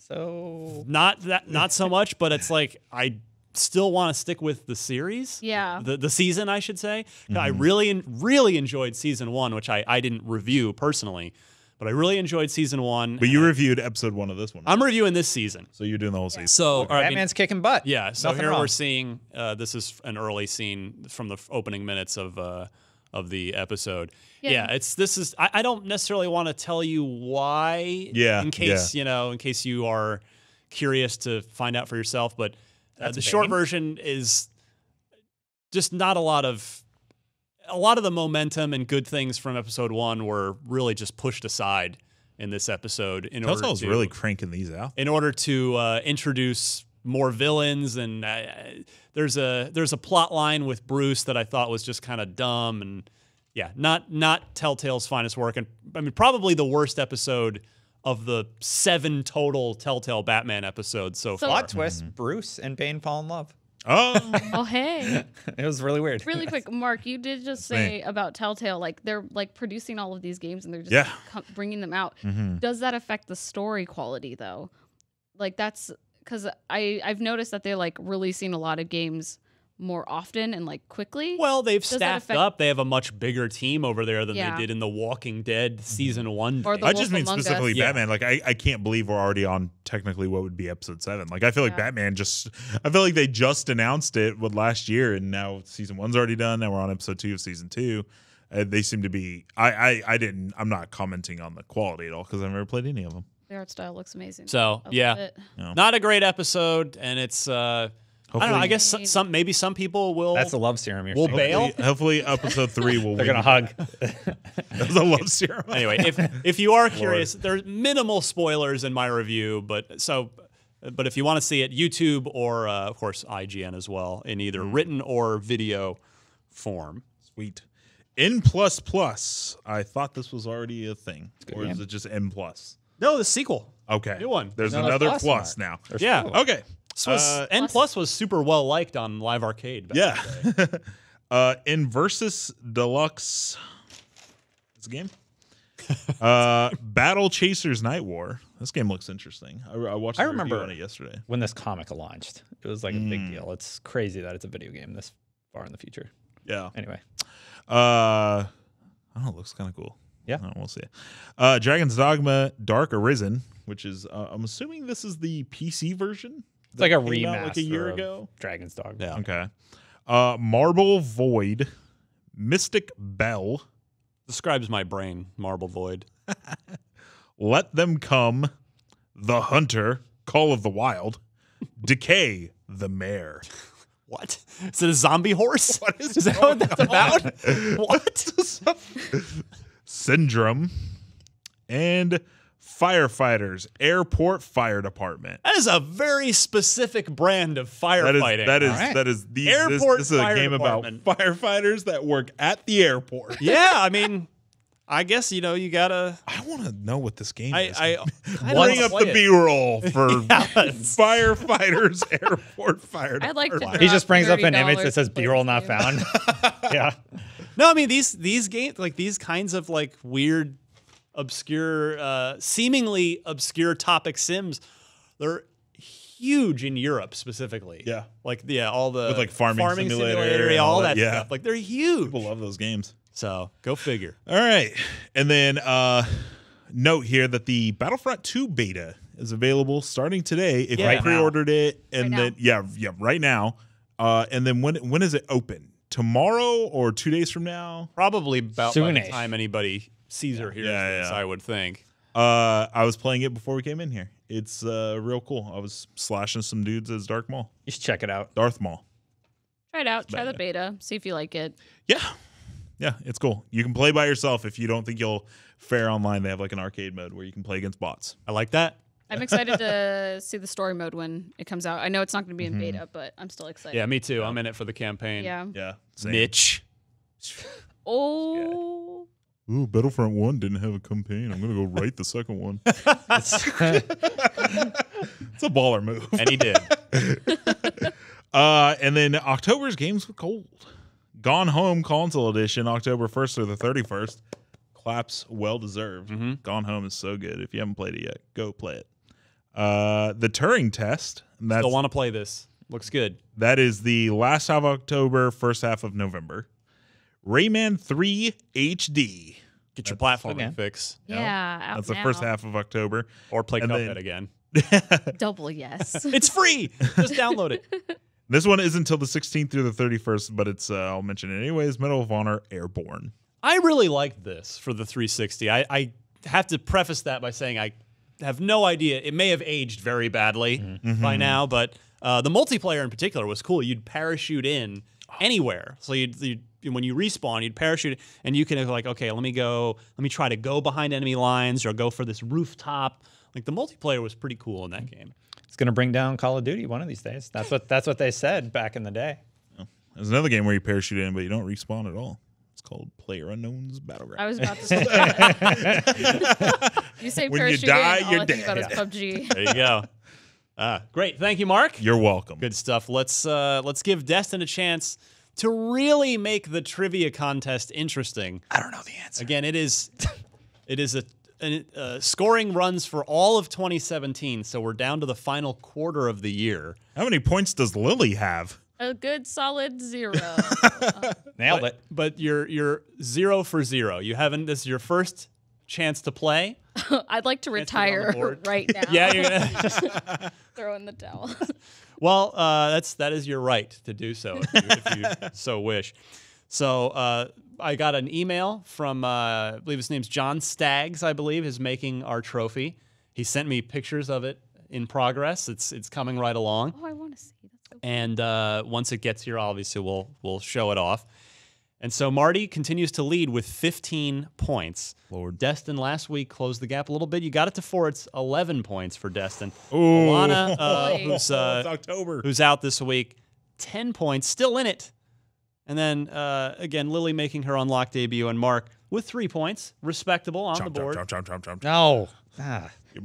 Speaker 3: So
Speaker 1: not so much, but it's like I still want to stick with the series.
Speaker 2: Yeah.
Speaker 1: The season, I should say. I really enjoyed season 1, which I didn't review personally, but I really enjoyed season 1.
Speaker 4: But you reviewed episode 1 of this one.
Speaker 1: I'm reviewing this season.
Speaker 4: So you're doing the whole season.
Speaker 1: So
Speaker 3: Batman's kicking butt.
Speaker 1: yeah. So
Speaker 3: Nothing
Speaker 1: here
Speaker 3: wrong.
Speaker 1: we're seeing this is an early scene from the opening minutes of the episode.
Speaker 2: Yeah.
Speaker 1: I don't necessarily want to tell you why.
Speaker 4: Yeah,
Speaker 1: In case in case you are curious to find out for yourself, but the short version is just not a lot of the momentum and good things from episode 1 were really just pushed aside in this episode.
Speaker 4: Telltale's really cranking these out.
Speaker 1: In order to introduce more villains, and there's a plot line with Bruce that I thought was just kind of dumb, and not Telltale's finest work, and I mean probably the worst episode of the 7 total Telltale Batman episodes so far.
Speaker 3: Plot twist: Bruce and Bane fall in love.
Speaker 2: Oh, hey.
Speaker 3: It was really weird.
Speaker 2: Really quick, Mark, you did just say about Telltale, like they're like producing all of these games and they're just bringing them out. Does that affect the story quality though? Like that's because I've noticed that they're like releasing a lot of games more often and like quickly.
Speaker 1: Well, they've staffed up. They have a much bigger team over there than they did in The Walking Dead season 1.
Speaker 2: Or
Speaker 4: I just mean specifically Batman. Like I can't believe we're already on technically what would be episode 7. Like I feel like Batman I feel like they just announced it last year, and now season 1's already done. Now we're on episode 2 of season 2. They seem to be. I'm not commenting on the quality at all because I've never played any of them.
Speaker 2: The art style looks amazing.
Speaker 1: So not a great episode, and it's. Hopefully, I don't know. I guess maybe some people will.
Speaker 3: That's a love serum.
Speaker 1: Will bail.
Speaker 4: Hopefully, episode 3 will.
Speaker 3: They're gonna hug.
Speaker 4: That's a love serum.
Speaker 1: Anyway, if you are curious, there's minimal spoilers in my review, but if you want to see it, YouTube or of course IGN as well in either written or video form.
Speaker 4: Sweet. N++. I thought this was already a thing, or is it just N+?
Speaker 1: No, the sequel.
Speaker 4: Okay,
Speaker 1: new one.
Speaker 4: There's another plus now.
Speaker 1: Yeah.
Speaker 4: Okay.
Speaker 1: N+ was super well liked on Live Arcade.
Speaker 4: Back in the day. Inversus Deluxe. It's a game. Battle Chasers Night War. This game looks interesting. I watched. I remember on it yesterday
Speaker 3: when this comic launched. It was like a big deal. It's crazy that it's a video game this far in the future.
Speaker 4: Yeah.
Speaker 3: Anyway.
Speaker 4: I don't know. It looks kind of cool.
Speaker 3: Yeah.
Speaker 4: We'll see. Dragon's Dogma Dark Arisen, which is I'm assuming this is the PC version.
Speaker 3: It's like a remaster
Speaker 4: like a year ago.
Speaker 3: Dragon's Dogma.
Speaker 1: Yeah.
Speaker 4: Okay. Marble Void, Mystic Bell.
Speaker 1: Describes my brain, Marble Void.
Speaker 4: Let Them Come, The Hunter, Call of the Wild, Decay, The Mare.
Speaker 1: What? Is it a zombie horse?
Speaker 4: What is
Speaker 1: that what that's about? What?
Speaker 4: Syndrome and Firefighters, Airport Fire Department.
Speaker 1: That is a very specific brand of firefighting.
Speaker 4: That is the airport. This is a game department. About firefighters that work at the airport.
Speaker 1: Yeah, I mean, I guess you gotta.
Speaker 4: I want to know what this game is.
Speaker 1: I
Speaker 4: bring up the B-roll for firefighters, airport fire department.
Speaker 2: I'd like to.
Speaker 3: He just brings up an image that says B-roll not found. Yeah.
Speaker 1: No, I mean these games, like these kinds of like weird, obscure, seemingly obscure topic sims, they're huge in Europe specifically.
Speaker 4: Yeah,
Speaker 1: like all the
Speaker 4: with like farming simulator
Speaker 1: all that stuff. Like they're huge.
Speaker 4: People love those games.
Speaker 1: So go figure.
Speaker 4: All right, and then note here that the Battlefront 2 beta is available starting today. If you pre-ordered it, and right now. And then when is it open? Tomorrow or 2 days from now?
Speaker 1: Probably about by the time anybody sees or hears this, I would think.
Speaker 4: I was playing it before we came in here. It's real cool. I was slashing some dudes as Darth Maul.
Speaker 3: You should check it out.
Speaker 4: Darth Maul.
Speaker 2: Try it out. Try the beta. See if you like it.
Speaker 4: Yeah, it's cool. You can play by yourself if you don't think you'll fare online. They have like an arcade mode where you can play against bots.
Speaker 1: I like that.
Speaker 2: I'm excited to see the story mode when it comes out. I know it's not going to be in beta, but I'm still excited.
Speaker 1: Yeah, me too. I'm in it for the campaign.
Speaker 2: Yeah.
Speaker 4: Same.
Speaker 1: Mitch.
Speaker 2: Oh.
Speaker 4: Yeah. Ooh, Battlefront 1 didn't have a campaign. I'm going to go write the second one. It's a baller move.
Speaker 1: And he did.
Speaker 4: And then October's Games with Gold. Gone Home Console Edition, October 1st through the 31st. Claps well deserved. Gone Home is so good. If you haven't played it yet, go play it. The Turing Test.
Speaker 1: Still want to play this. Looks good.
Speaker 4: That is the last half of October, first half of November. Rayman 3 HD.
Speaker 1: Get your platforming fix.
Speaker 2: Yeah,
Speaker 4: that's the first half of October.
Speaker 1: Or play Cuphead again.
Speaker 2: Double yes.
Speaker 1: It's free. Just download it.
Speaker 4: This one is until the 16th through the 31st, but it's I'll mention it anyways. Medal of Honor Airborne.
Speaker 1: I really liked this for the 360. I have to preface that by saying I have no idea. It may have aged very badly by now, but the multiplayer in particular was cool. You'd parachute in anywhere. So when you respawn, you'd parachute, and you can like, okay, let me try to go behind enemy lines or go for this rooftop. Like the multiplayer was pretty cool in that game.
Speaker 3: It's going to bring down Call of Duty one of these days. That's what they said back in the day.
Speaker 4: Oh, there's another game where you parachute in, but you don't respawn at all. It's called PlayerUnknown's Battleground.
Speaker 2: I was about to say that. You say
Speaker 4: when
Speaker 2: parachute
Speaker 4: you die,
Speaker 2: in, all
Speaker 4: you're
Speaker 2: I think
Speaker 4: dead.
Speaker 2: about is PUBG.
Speaker 1: There you go. Great. Thank you, Mark.
Speaker 4: You're welcome.
Speaker 1: Good stuff. Let's give Destin a chance to really make the trivia contest interesting.
Speaker 3: I don't know the answer.
Speaker 1: Again, it is scoring runs for all of 2017, so we're down to the final quarter of the year.
Speaker 4: How many points does Lily have?
Speaker 2: A good solid 0.
Speaker 3: Nailed it.
Speaker 1: But you're 0 for 0. You haven't. This is your first chance to play.
Speaker 2: I'd like to retire right now.
Speaker 1: Yeah, you're gonna
Speaker 2: throw in the towel.
Speaker 1: Well, that is your right to do so if you so wish. So I got an email from I believe his name's John Staggs. I believe is making our trophy. He sent me pictures of it in progress. It's coming right along.
Speaker 2: Oh, I want to see. That's so cool.
Speaker 1: And once it gets here, obviously we'll show it off. And so Marty continues to lead with 15 points.
Speaker 4: Lord.
Speaker 1: Destin last week closed the gap a little bit. You got it to 4. It's 11 points for Destin.
Speaker 4: Ooh.
Speaker 1: Alana,
Speaker 4: It's October.
Speaker 1: who's out this week, 10 points, still in it. And then, again, Lily making her unlocked debut, and Mark with 3 points, respectable on the board.
Speaker 4: Chomp.
Speaker 3: No.
Speaker 4: You're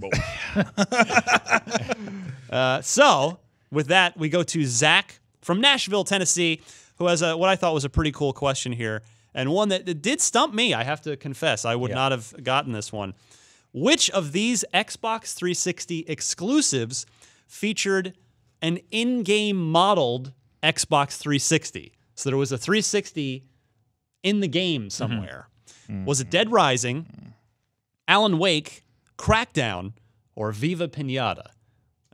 Speaker 4: both.
Speaker 1: So, with that, we go to Zach from Nashville, Tennessee, who has what I thought was a pretty cool question here, and one that did stump me, I have to confess. I would not have gotten this one. Which of these Xbox 360 exclusives featured an in-game modeled Xbox 360? So there was a 360 in the game somewhere. Was it Dead Rising, Alan Wake, Crackdown, or Viva Pinata?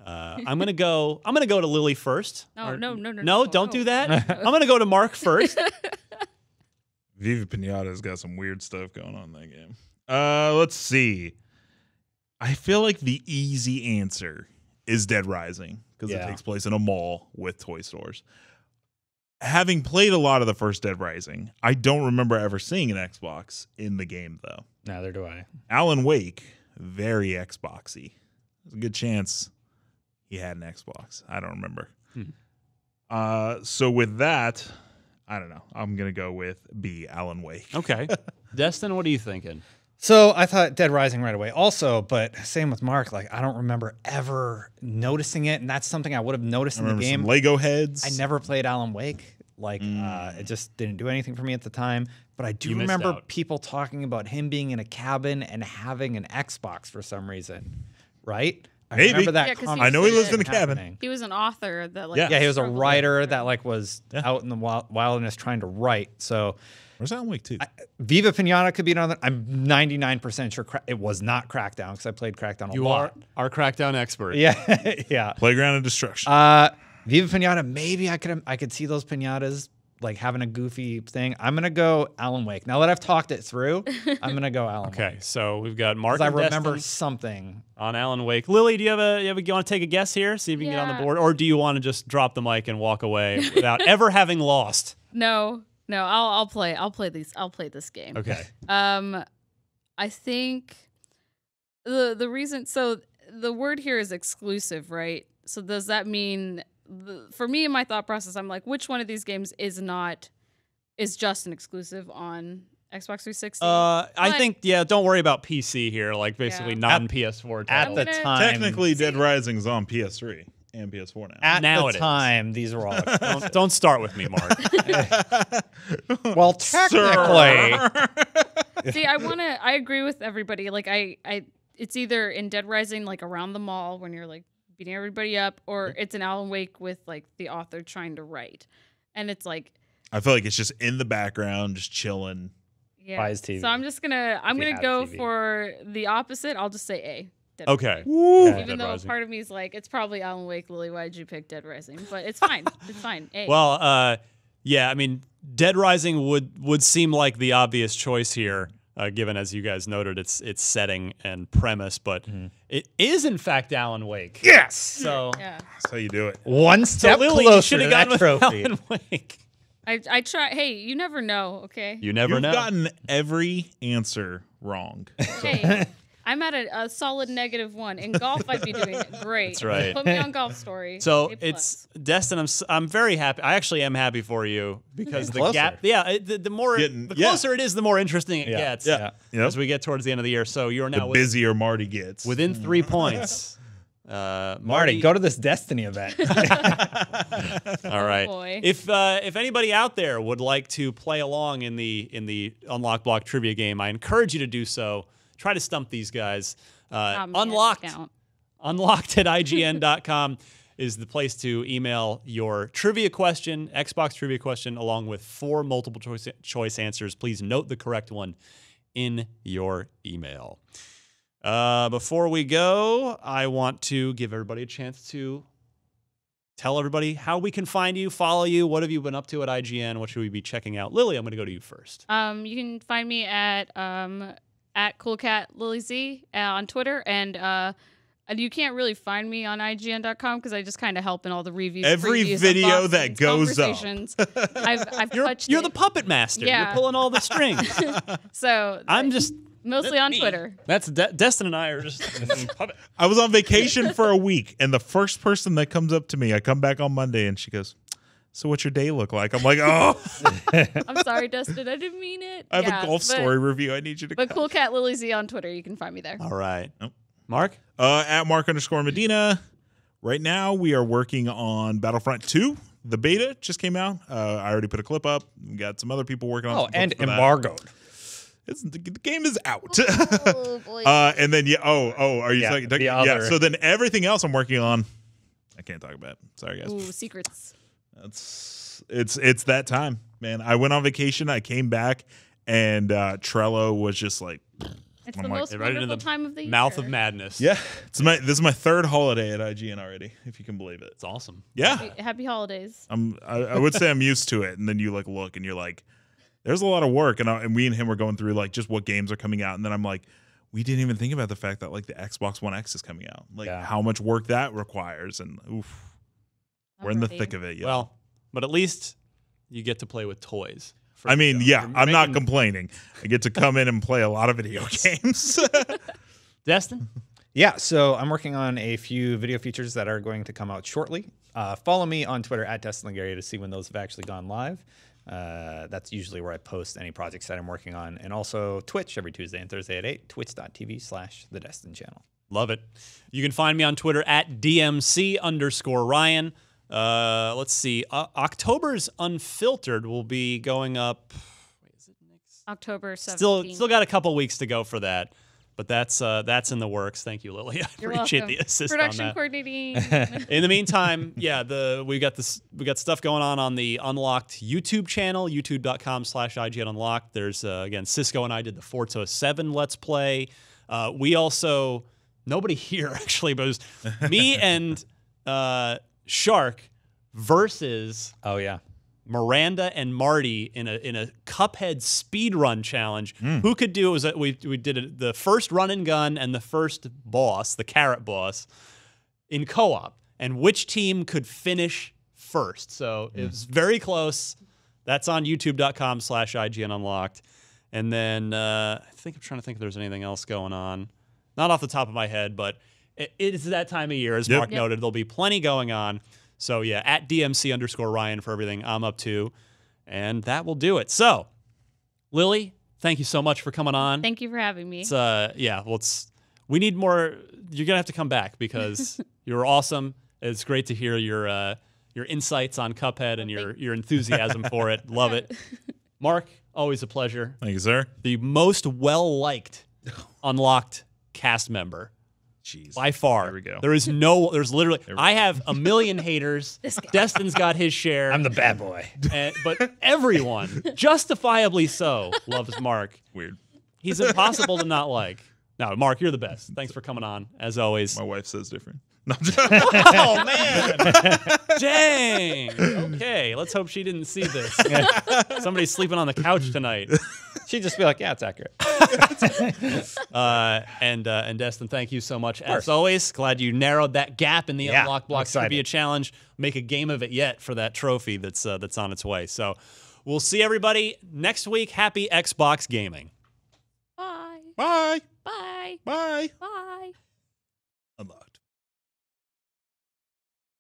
Speaker 1: I'm gonna go to Lily first. No, don't do that. I'm gonna go to Mark first.
Speaker 4: Viva Pinata's got some weird stuff going on in that game. Let's see. I feel like the easy answer is Dead Rising because it takes place in a mall with toy stores. Having played a lot of the first Dead Rising, I don't remember ever seeing an Xbox in the game, though.
Speaker 3: Neither do I.
Speaker 4: Alan Wake, very Xboxy. There's a good chance he had an Xbox. I don't remember. So with that, I don't know. I'm going to go with B, Alan Wake.
Speaker 1: Okay. Destin, what are you thinking?
Speaker 3: So I thought Dead Rising right away also, but same with Mark. Like, I don't remember ever noticing it, and that's something I would have noticed in the game.
Speaker 4: Some Lego heads.
Speaker 3: I never played Alan Wake. Like, it just didn't do anything for me at the time. But I do remember people talking about him being in a cabin and having an Xbox for some reason, right?
Speaker 4: Maybe.
Speaker 3: I remember that.
Speaker 4: I know he lives in a cabin.
Speaker 2: He was an author that like
Speaker 3: he was a writer that like was out in the wilderness trying to write. So
Speaker 4: where's Alan Wake 2?
Speaker 3: Viva Pinata could be another. I'm 99% sure it was not Crackdown because I played Crackdown a lot.
Speaker 1: You are our Crackdown expert.
Speaker 3: Yeah, yeah.
Speaker 4: Playground of Destruction.
Speaker 3: Viva Pinata, maybe I could see those pinatas like having a goofy thing. I'm gonna go Alan Wake. Now that I've talked it through, I'm gonna go Alan Wake.
Speaker 1: Okay, so we've got Mark.
Speaker 3: I
Speaker 1: and
Speaker 3: remember
Speaker 1: Destin
Speaker 3: something
Speaker 1: on Alan Wake. Lily, do you want to take a guess here? See if you can get on the board, or do you want to just drop the mic and walk away without ever having lost?
Speaker 2: No, I'll play this game.
Speaker 1: Okay.
Speaker 2: I think the reason. So the word here is exclusive, right? So does that mean? For me in my thought process, I'm like, which one of these games is just an exclusive on Xbox 360?
Speaker 1: I think, don't worry about PC here, like basically non-PS4
Speaker 3: at the time.
Speaker 4: Technically, Dead Rising's on PS3 and PS4 now.
Speaker 3: At
Speaker 1: now
Speaker 3: the time, these were all.
Speaker 1: don't start with me, Mark.
Speaker 3: Well, technically.
Speaker 2: See, I agree with everybody. Like, it's either in Dead Rising, like around the mall when you're like beating everybody up, or it's an Alan Wake with like the author trying to write, and it's like
Speaker 4: I feel like it's just in the background, just chilling.
Speaker 2: Yeah.
Speaker 3: By his TV.
Speaker 2: So I'm gonna go for the opposite. I'll just say A.
Speaker 1: Okay.
Speaker 2: Even though part of me is like, it's probably Alan Wake. Lily, why did you pick Dead Rising? But it's fine. It's fine. A.
Speaker 1: Well, I mean, Dead Rising would seem like the obvious choice here. Given, as you guys noted, its setting and premise, but it is in fact Alan Wake.
Speaker 3: Yes.
Speaker 1: So
Speaker 4: that's how you do it.
Speaker 3: One step
Speaker 1: Lily,
Speaker 3: closer
Speaker 1: you
Speaker 3: to that trophy.
Speaker 1: Alan Wake.
Speaker 2: I try. Hey, you never know. Okay.
Speaker 1: You never know.
Speaker 4: You've gotten every answer wrong.
Speaker 2: Hey, I'm at a solid -1. In golf, I'd be doing great.
Speaker 1: That's right.
Speaker 2: Put me on Golf Story.
Speaker 1: So it's Destin. I'm very happy. I actually am happy for you because the gap. Yeah, the closer it is, the more interesting it gets.
Speaker 4: Yeah.
Speaker 1: As we get towards the end of the year. So you're now
Speaker 4: the busier Marty gets
Speaker 1: within 3 points
Speaker 3: Marty, go to this Destiny event.
Speaker 1: All right.
Speaker 2: Boy.
Speaker 1: If anybody out there would like to play along in the Unlock Block trivia game, I encourage you to do so. Try to stump these guys. Unlocked at IGN.com is the place to email your trivia question, Xbox trivia question, along with 4 multiple choice answers. Please note the correct one in your email. Before we go, I want to give everybody a chance to tell everybody how we can find you, follow you. What have you been up to at IGN? What should we be checking out? Lily, I'm going to go to you first.
Speaker 2: You can find me at CoolCatLilyZ on Twitter, and you can't really find me on IGN.com because I just kind of help in all the reviews.
Speaker 4: Every video that goes up.
Speaker 1: You're the puppet master.
Speaker 2: Yeah.
Speaker 1: You're pulling all the strings.
Speaker 2: So
Speaker 1: I'm just
Speaker 2: mostly on Twitter.
Speaker 1: That's Destin and I are just puppet.
Speaker 4: I was on vacation for a week, and the first person that comes up to me, I come back on Monday, and she goes, "So what's your day look like?" I'm like, "Oh,
Speaker 2: I'm sorry, Dustin. I didn't mean it."
Speaker 4: I have a golf story review. I need you to.
Speaker 2: But CoolCatLilyZ on Twitter, you can find me there.
Speaker 1: All right, Mark.
Speaker 4: At Mark_Medina. Right now, we are working on Battlefront 2. The beta just came out. I already put a clip up. We got some other people working on.
Speaker 3: Oh, and embargoed.
Speaker 4: The game is out.
Speaker 2: Oh boy.
Speaker 4: And then are you saying
Speaker 3: the other?
Speaker 4: Yeah. So then everything else I'm working on, I can't talk about. Sorry guys.
Speaker 2: Ooh, secrets.
Speaker 4: It's that time, man. I went on vacation. I came back, and Trello was just like.
Speaker 2: It's the most wonderful time of the year.
Speaker 1: Mouth of madness.
Speaker 4: Yeah, this is my 3rd holiday at IGN already, if you can believe it.
Speaker 1: It's awesome.
Speaker 4: Yeah.
Speaker 2: Happy holidays.
Speaker 4: I would say I'm used to it, and then you like look and you're like, there's a lot of work, and we and him were going through like just what games are coming out, and then I'm like, we didn't even think about the fact that like the Xbox One X is coming out, like how much work that requires, and we're in the thick of it. Yeah.
Speaker 1: Well, but at least you get to play with toys.
Speaker 4: I mean, I'm not complaining. I get to come in and play a lot of video games.
Speaker 1: Destin?
Speaker 3: Yeah, so I'm working on a few video features that are going to come out shortly. Follow me on Twitter at Destin Lagaria to see when those have actually gone live. That's usually where I post any projects that I'm working on. And also Twitch every Tuesday and Thursday at 8, twitch.tv/The Destin Channel.
Speaker 1: Love it. You can find me on Twitter at DMC_Ryan. Let's see. October's Unfiltered will be going up. Wait, is it next?
Speaker 2: October 17th.
Speaker 1: Still got a couple weeks to go for that, but that's in the works. Thank you, Lily. I appreciate the assist
Speaker 2: Production
Speaker 1: on that.
Speaker 2: coordinating.
Speaker 1: In the meantime, we got stuff going on the Unlocked YouTube channel, youtube.com/IGN Unlocked. There's again, Cisco and I did the Forza 7 Let's Play. We also nobody here actually, but it was me and Shark versus Miranda and Marty in a Cuphead speedrun challenge. Who could do it? Was we did the first run and gun and the first boss, the carrot boss, in co-op, and which team could finish first. So it was very close. That's on youtube.com/IGN Unlocked. And then I think I'm trying to think if there's anything else going on. Not off the top of my head, but it is that time of year, as Mark noted. There'll be plenty going on. So yeah, at DMC_Ryan for everything I'm up to. And that will do it. So, Lily, thank you so much for coming on.
Speaker 2: Thank you for having me.
Speaker 1: We need more. You're gonna have to come back because you're awesome. It's great to hear your insights on Cuphead and your enthusiasm for it. Love it. Mark, always a pleasure.
Speaker 4: Thank you, sir.
Speaker 1: The most well-liked Unlocked cast member.
Speaker 4: Jeez.
Speaker 1: By far.
Speaker 4: There we go.
Speaker 1: There's literally, I have a million haters. Destin's got his share.
Speaker 3: I'm the bad boy.
Speaker 1: But everyone, justifiably so, loves Mark.
Speaker 4: Weird.
Speaker 1: He's impossible to not like. No, Mark, you're the best. Thanks for coming on, as always.
Speaker 4: My wife says different.
Speaker 1: No, oh, man. Dang. Okay, let's hope she didn't see this. Somebody's sleeping on the couch tonight.
Speaker 3: She'd just be like, yeah, it's accurate.
Speaker 1: And Destin, thank you so much. As always, glad you narrowed that gap in the Unlock Block Trivia Challenge. Make a game of it yet for that trophy that's on its way. So we'll see everybody next week. Happy Xbox gaming.
Speaker 2: Bye.
Speaker 4: Bye.
Speaker 2: Bye.
Speaker 4: Bye.
Speaker 2: Bye.
Speaker 4: Unlocked.